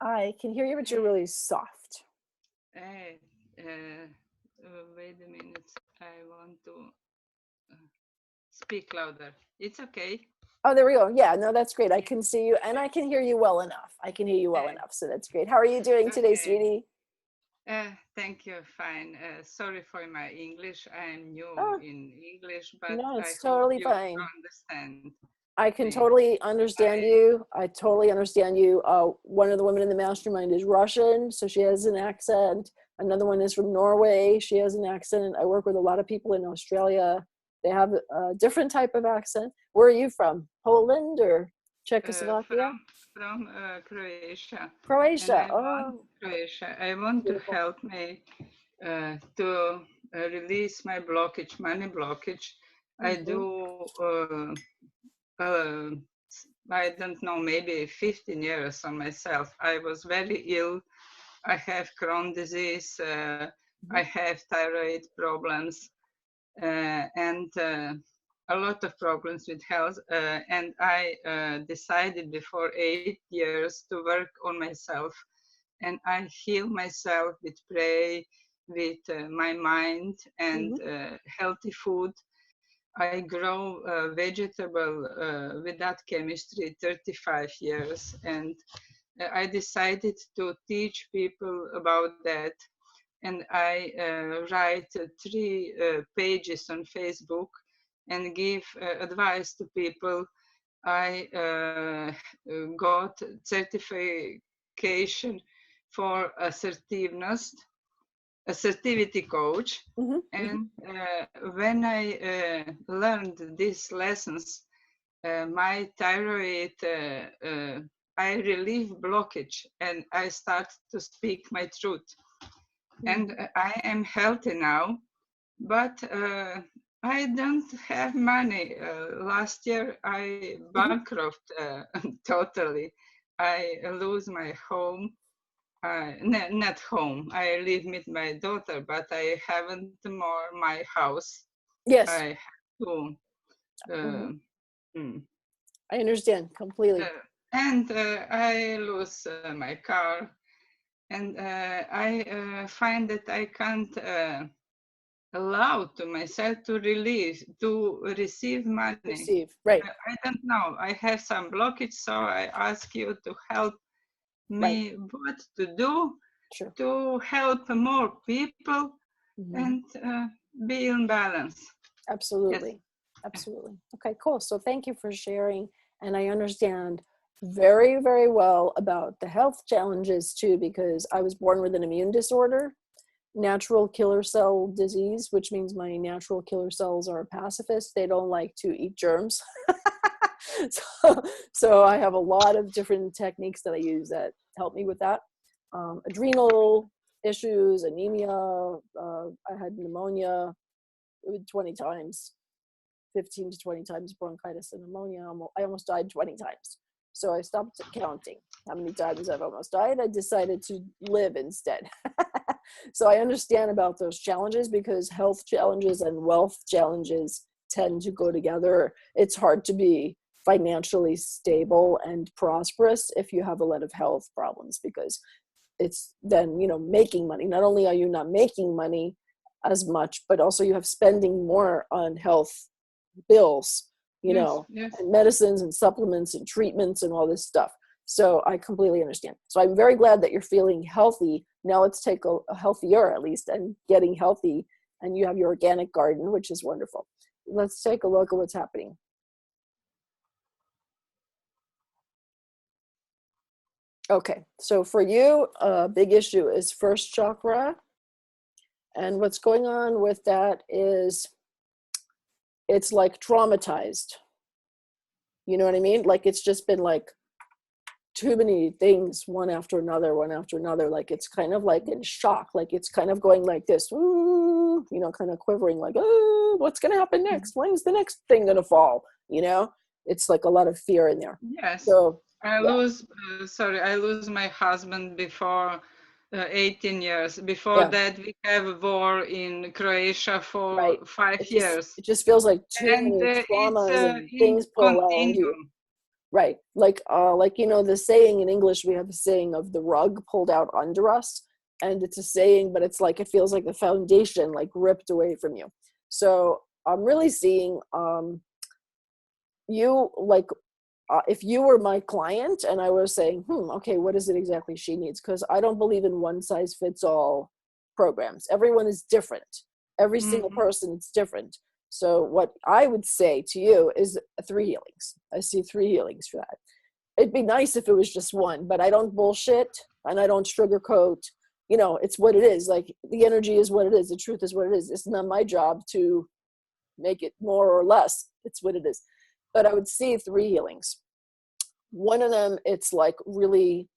I can hear you, but you're really soft. Hey, wait a minute. I want to speak louder. It's okay. Oh, there we go. Yeah, no, that's great. I can see you and I can hear you well enough. I can hear you well enough, so that's great. How are you doing today, sweetie? Thank you. Fine. Sorry for my English. I'm new in English, but no, I it's hope totally you fine. understand. I can totally understand you. I totally understand you. One of the women in the mastermind is Russian, so she has an accent. Another one is from Norway. She has an accent. I work with a lot of people in Australia. They have a different type of accent. Where are you from? Poland or Czechoslovakia? From Croatia. Croatia. Croatia. I want beautiful. to help me to release my blockage, money blockage. I do, I don't know, maybe 15 years on myself. I was very ill. I have Crohn's disease. I have thyroid problems and a lot of problems with health. And I decided before 8 years to work on myself. And I heal myself with prayer, with my mind and healthy food. I grow vegetable without chemistry 35 years. And I decided to teach people about that. And I write 3 pages on Facebook and give advice to people. I got certification for assertiveness, assertivity coach. And when I learned these lessons, my thyroid, I relieve blockage and I start to speak my truth. And I am healthy now, but I don't have money. Last year I bankrupt totally. I lose my home. Not home. I live with my daughter, but I haven't more my house. Yes. I have to. I understand completely. And I lose my car. And I find that I can't allow to myself to receive money. Receive, right. I don't know. I have some blockage, so I ask you to help me what to do to help more people and be in balance. Absolutely. Yes. Absolutely. Okay, cool. So thank you for sharing. And I understand very, very well about the health challenges too, because I was born with an immune disorder, natural killer cell disease, which means my natural killer cells are pacifist. They don't like to eat germs. So I have a lot of different techniques that I use that help me with that. Adrenal issues, anemia. I had pneumonia 20 times, 15 to 20 times bronchitis and pneumonia. I almost died 20 times. So I stopped counting how many times I've almost died. I decided to live instead. So I understand about those challenges, because health challenges and wealth challenges tend to go together. It's hard to be financially stable and prosperous if you have a lot of health problems, because it's then, making money. Not only are you not making money as much, but also you have spending more on health bills, Yes. and medicines and supplements and treatments and all this stuff. So I completely understand. So I'm very glad that you're feeling healthy. Now let's take a healthier, at least, and getting healthy. And you have your organic garden, which is wonderful. Let's take a look at what's happening. Okay, so for you, a big issue is first chakra. And what's going on with that is it's like traumatized. You know what I mean? Like it's just been like too many things, one after another. Like it's kind of like in shock. Like it's kind of going like this, ooh, kind of quivering like, oh, what's going to happen next? When's the next thing going to fall? It's like a lot of fear in there. Yes. So I lose my husband before 18 years. Before that, we have a war in Croatia for 5 years. It just feels like too And many traumas and things it's put around you. continuum. Right. Like the saying in English, we have the saying of the rug pulled out under us. And it's a saying, but it's like, it feels like the foundation, like ripped away from you. So I'm really seeing you like, if you were my client and I was saying, okay, what is it exactly she needs? Because I don't believe in one size fits all programs. Everyone is different. Every single person is different. So what I would say to you is 3 healings. I see 3 healings for that. It'd be nice if it was just one, but I don't bullshit and I don't sugarcoat. It's what it is. Like the energy is what it is. The truth is what it is. It's not my job to make it more or less. It's what it is. But I would see 3 healings. One of them, it's like really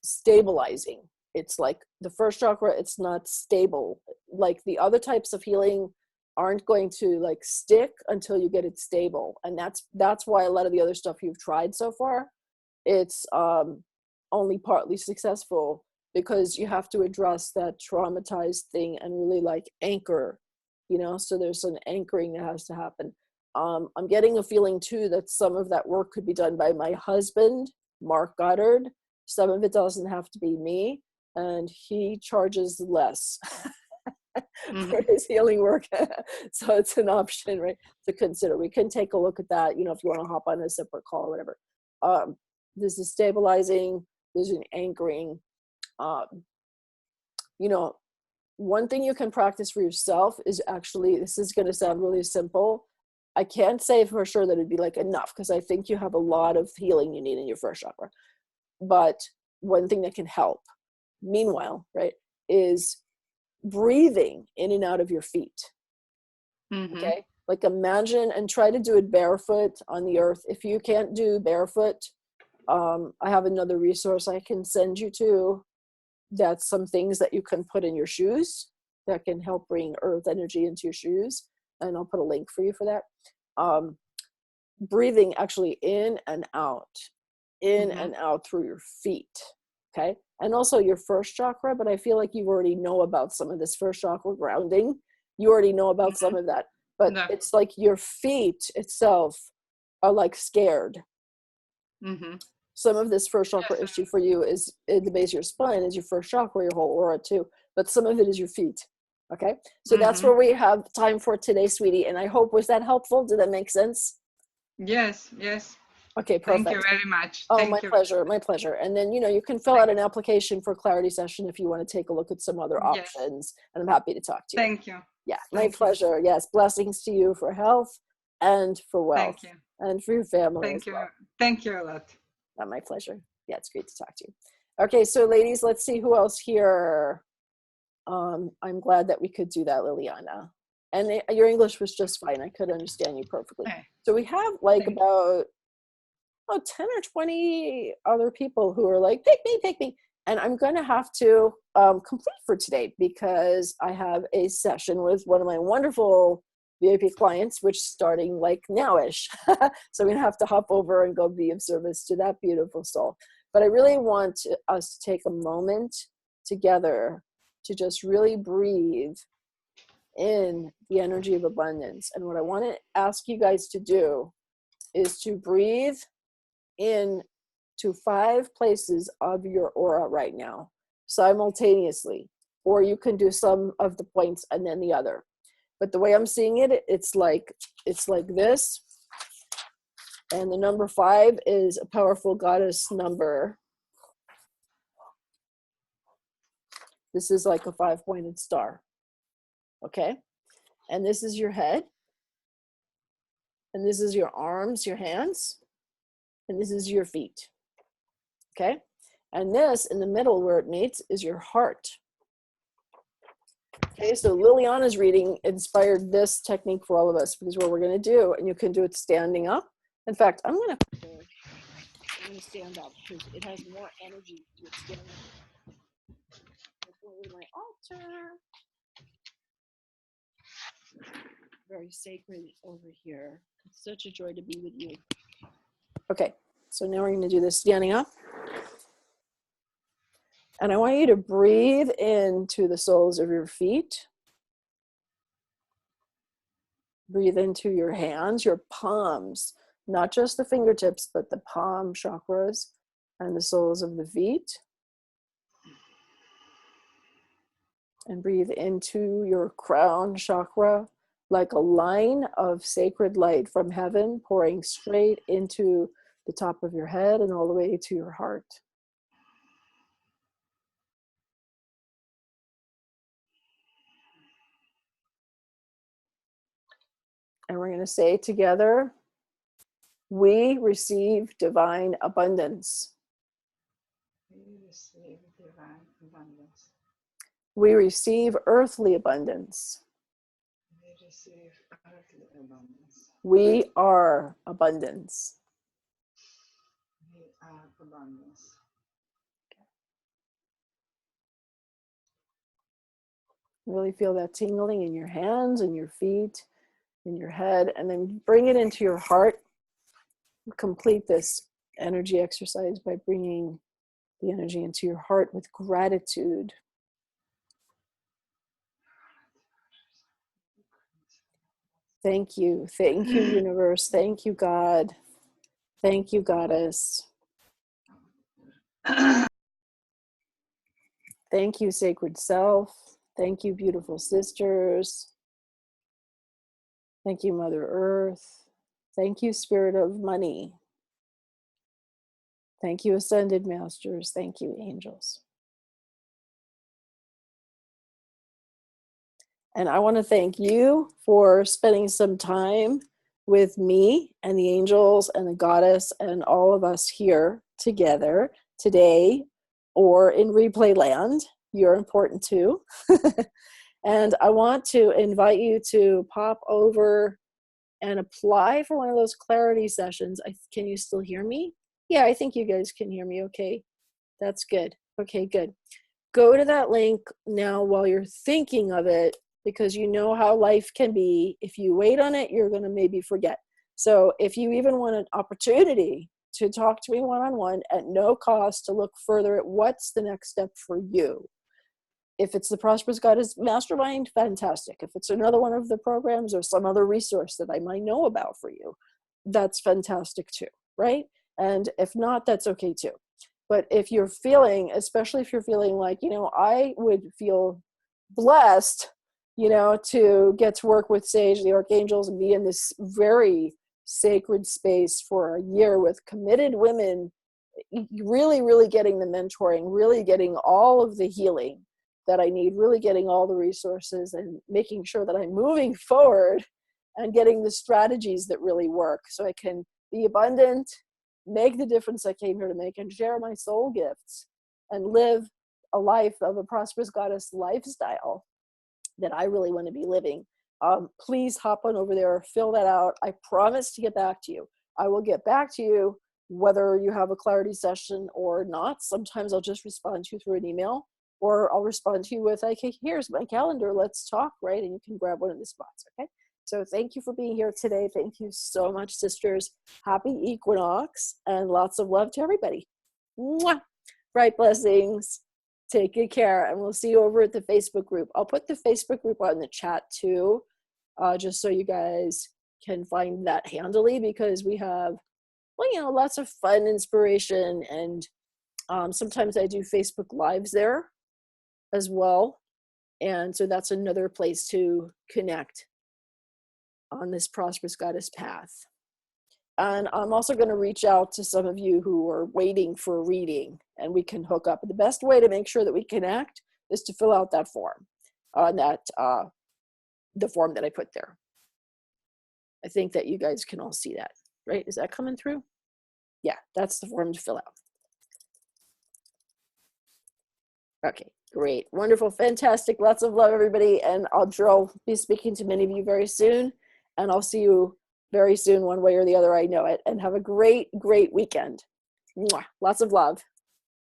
stabilizing. It's like the first chakra, it's not stable. Like the other types of healing aren't going to like stick until you get it stable. And that's why a lot of the other stuff you've tried so far, it's only partly successful, because you have to address that traumatized thing and really like anchor, so there's an anchoring that has to happen. I'm getting a feeling too that some of that work could be done by my husband, Mark Goddard. Some of it doesn't have to be me, and he charges less for his healing work. So it's an option, right, to consider. We can take a look at that, if you want to hop on a separate call or whatever. This is stabilizing, there's an anchoring. One thing you can practice for yourself is actually, this is going to sound really simple. I can't say for sure that it'd be like enough, because I think you have a lot of healing you need in your first chakra. But one thing that can help, meanwhile, right, is breathing in and out of your feet. Okay? Like imagine and try to do it barefoot on the earth. If you can't do barefoot, I have another resource I can send you to. That's some things that you can put in your shoes that can help bring earth energy into your shoes. And I'll put a link for you for that. Breathing actually in and out through your feet. Okay. And also your first chakra, but I feel like you already know about some of this first chakra grounding. You already know about some of that, but it's like your feet itself are like scared. Some of this first chakra issue for you is in the base of your spine, is your first chakra, your whole aura too, but some of it is your feet. Okay. So that's where we have time for today, sweetie. And I hope, was that helpful? Did that make sense? Yes. Okay, perfect. Thank you very much. Oh, my pleasure. And then, you can fill out an application for clarity session if you want to take a look at some other options. And I'm happy to talk to you. Thank you. Yeah, my pleasure. Yes, blessings to you for health and for wealth. Thank you. And for your family. Thank you. Well. Thank you a lot. My pleasure. Yeah, it's great to talk to you. Okay, so ladies, let's see who else here. I'm glad that we could do that, Liliana. And your English was just fine. I could understand you perfectly. So we have like about 10 or 20 other people who are like, pick me. And I'm going to have to complete for today because I have a session with one of my wonderful VIP clients, which starting like nowish. So I'm going to have to hop over and go be of service to that beautiful soul. But I really want us to take a moment together to just really breathe in the energy of abundance. And what I want to ask you guys to do is to breathe in to 5 places of your aura right now simultaneously, or you can do some of the points and then the other. But the way I'm seeing it, it's like this. And the number 5 is a powerful goddess number. This is like a 5-pointed star. Okay? And this is your head. And this is your arms, your hands. And this is your feet. Okay? And this in the middle where it meets is your heart. Okay, so Liliana's reading inspired this technique for all of us because what we're going to do, and you can do it standing up. In fact, I'm going to stand up because it has more energy to it standing up. I'm going to my altar. Very sacred over here. It's such a joy to be with you. Okay, so now we're going to do this standing up. And I want you to breathe into the soles of your feet. Breathe into your hands, your palms, not just the fingertips, but the palm chakras and the soles of the feet. And breathe into your crown chakra like a line of sacred light from heaven pouring straight into the top of your head and all the way to your heart. And we're going to say together, we receive divine abundance. We receive divine abundance. We receive earthly abundance. We receive earthly abundance. We are abundance. We are abundance. Really feel that tingling in your hands and your feet, in your head, and then bring it into your heart. Complete this energy exercise by bringing the energy into your heart with gratitude. Thank you, universe. Thank you, God. Thank you, goddess. Thank you, sacred self. Thank you, beautiful sisters. Thank you, Mother Earth. Thank you, Spirit of Money. Thank you, Ascended Masters. Thank you, angels. And I want to thank you for spending some time with me and the angels and the goddess and all of us here together today or in replay land. You're important too. And I want to invite you to pop over and apply for one of those clarity sessions. Can you still hear me? Yeah, I think you guys can hear me okay. That's good. Okay, good. Go to that link now while you're thinking of it, because you know how life can be. If you wait on it, you're going to maybe forget. So if you even want an opportunity to talk to me one-on-one at no cost to look further at what's the next step for you. If it's the Prosperous Goddess Mastermind, fantastic. If it's another one of the programs or some other resource that I might know about for you, that's fantastic too, right? And if not, that's okay too. But if you're feeling, especially if you're feeling like, I would feel blessed, to get to work with Sage, the Archangels, and be in this very sacred space for a year with committed women, really, really getting the mentoring, really getting all of the healing that I need, really getting all the resources and making sure that I'm moving forward and getting the strategies that really work so I can be abundant, make the difference I came here to make, and share my soul gifts and live a life of a prosperous goddess lifestyle that I really want to be living. Please hop on over there, fill that out. I promise to get back to you. I will get back to you whether you have a clarity session or not. Sometimes I'll just respond to you through an email, or I'll respond to you with, okay, here's my calendar, let's talk, right? And you can grab one of the spots, okay? So thank you for being here today. Thank you so much, sisters. Happy equinox and lots of love to everybody. Mwah! Bright blessings. Take good care, and we'll see you over at the Facebook group. I'll put the Facebook group on the chat too, just so you guys can find that handily, because we have, well, you know, lots of fun inspiration, and sometimes I do Facebook Lives there as well. And so that's another place to connect on this Prosperous Goddess path. And I'm also going to reach out to some of you who are waiting for a reading, and we can hook up. The best way to make sure that we connect is to fill out that form on that, the form that I put there. I think that you guys can all see that, right? Is that coming through? Yeah, that's the form to fill out. Okay, great, wonderful, fantastic. Lots of love, everybody. And I'll be speaking to many of you very soon, and I'll see you very soon, one way or the other, I know it. And have a great, great weekend. Mwah. Lots of love.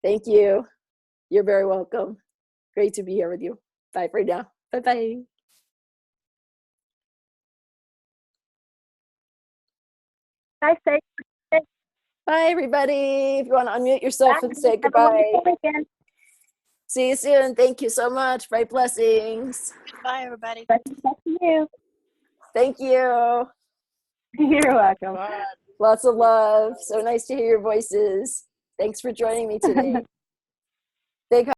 Thank you. You're very welcome. Great to be here with you. Bye for now. Bye-bye. Bye, Faith. Bye, everybody. If you want to unmute yourself and say goodbye. See you soon. Thank you so much. Bright blessings. Bye, everybody. Blessings back to you. Thank you. You're welcome. Bye. Lots of love. So nice to hear your voices. Thanks for joining me today. Big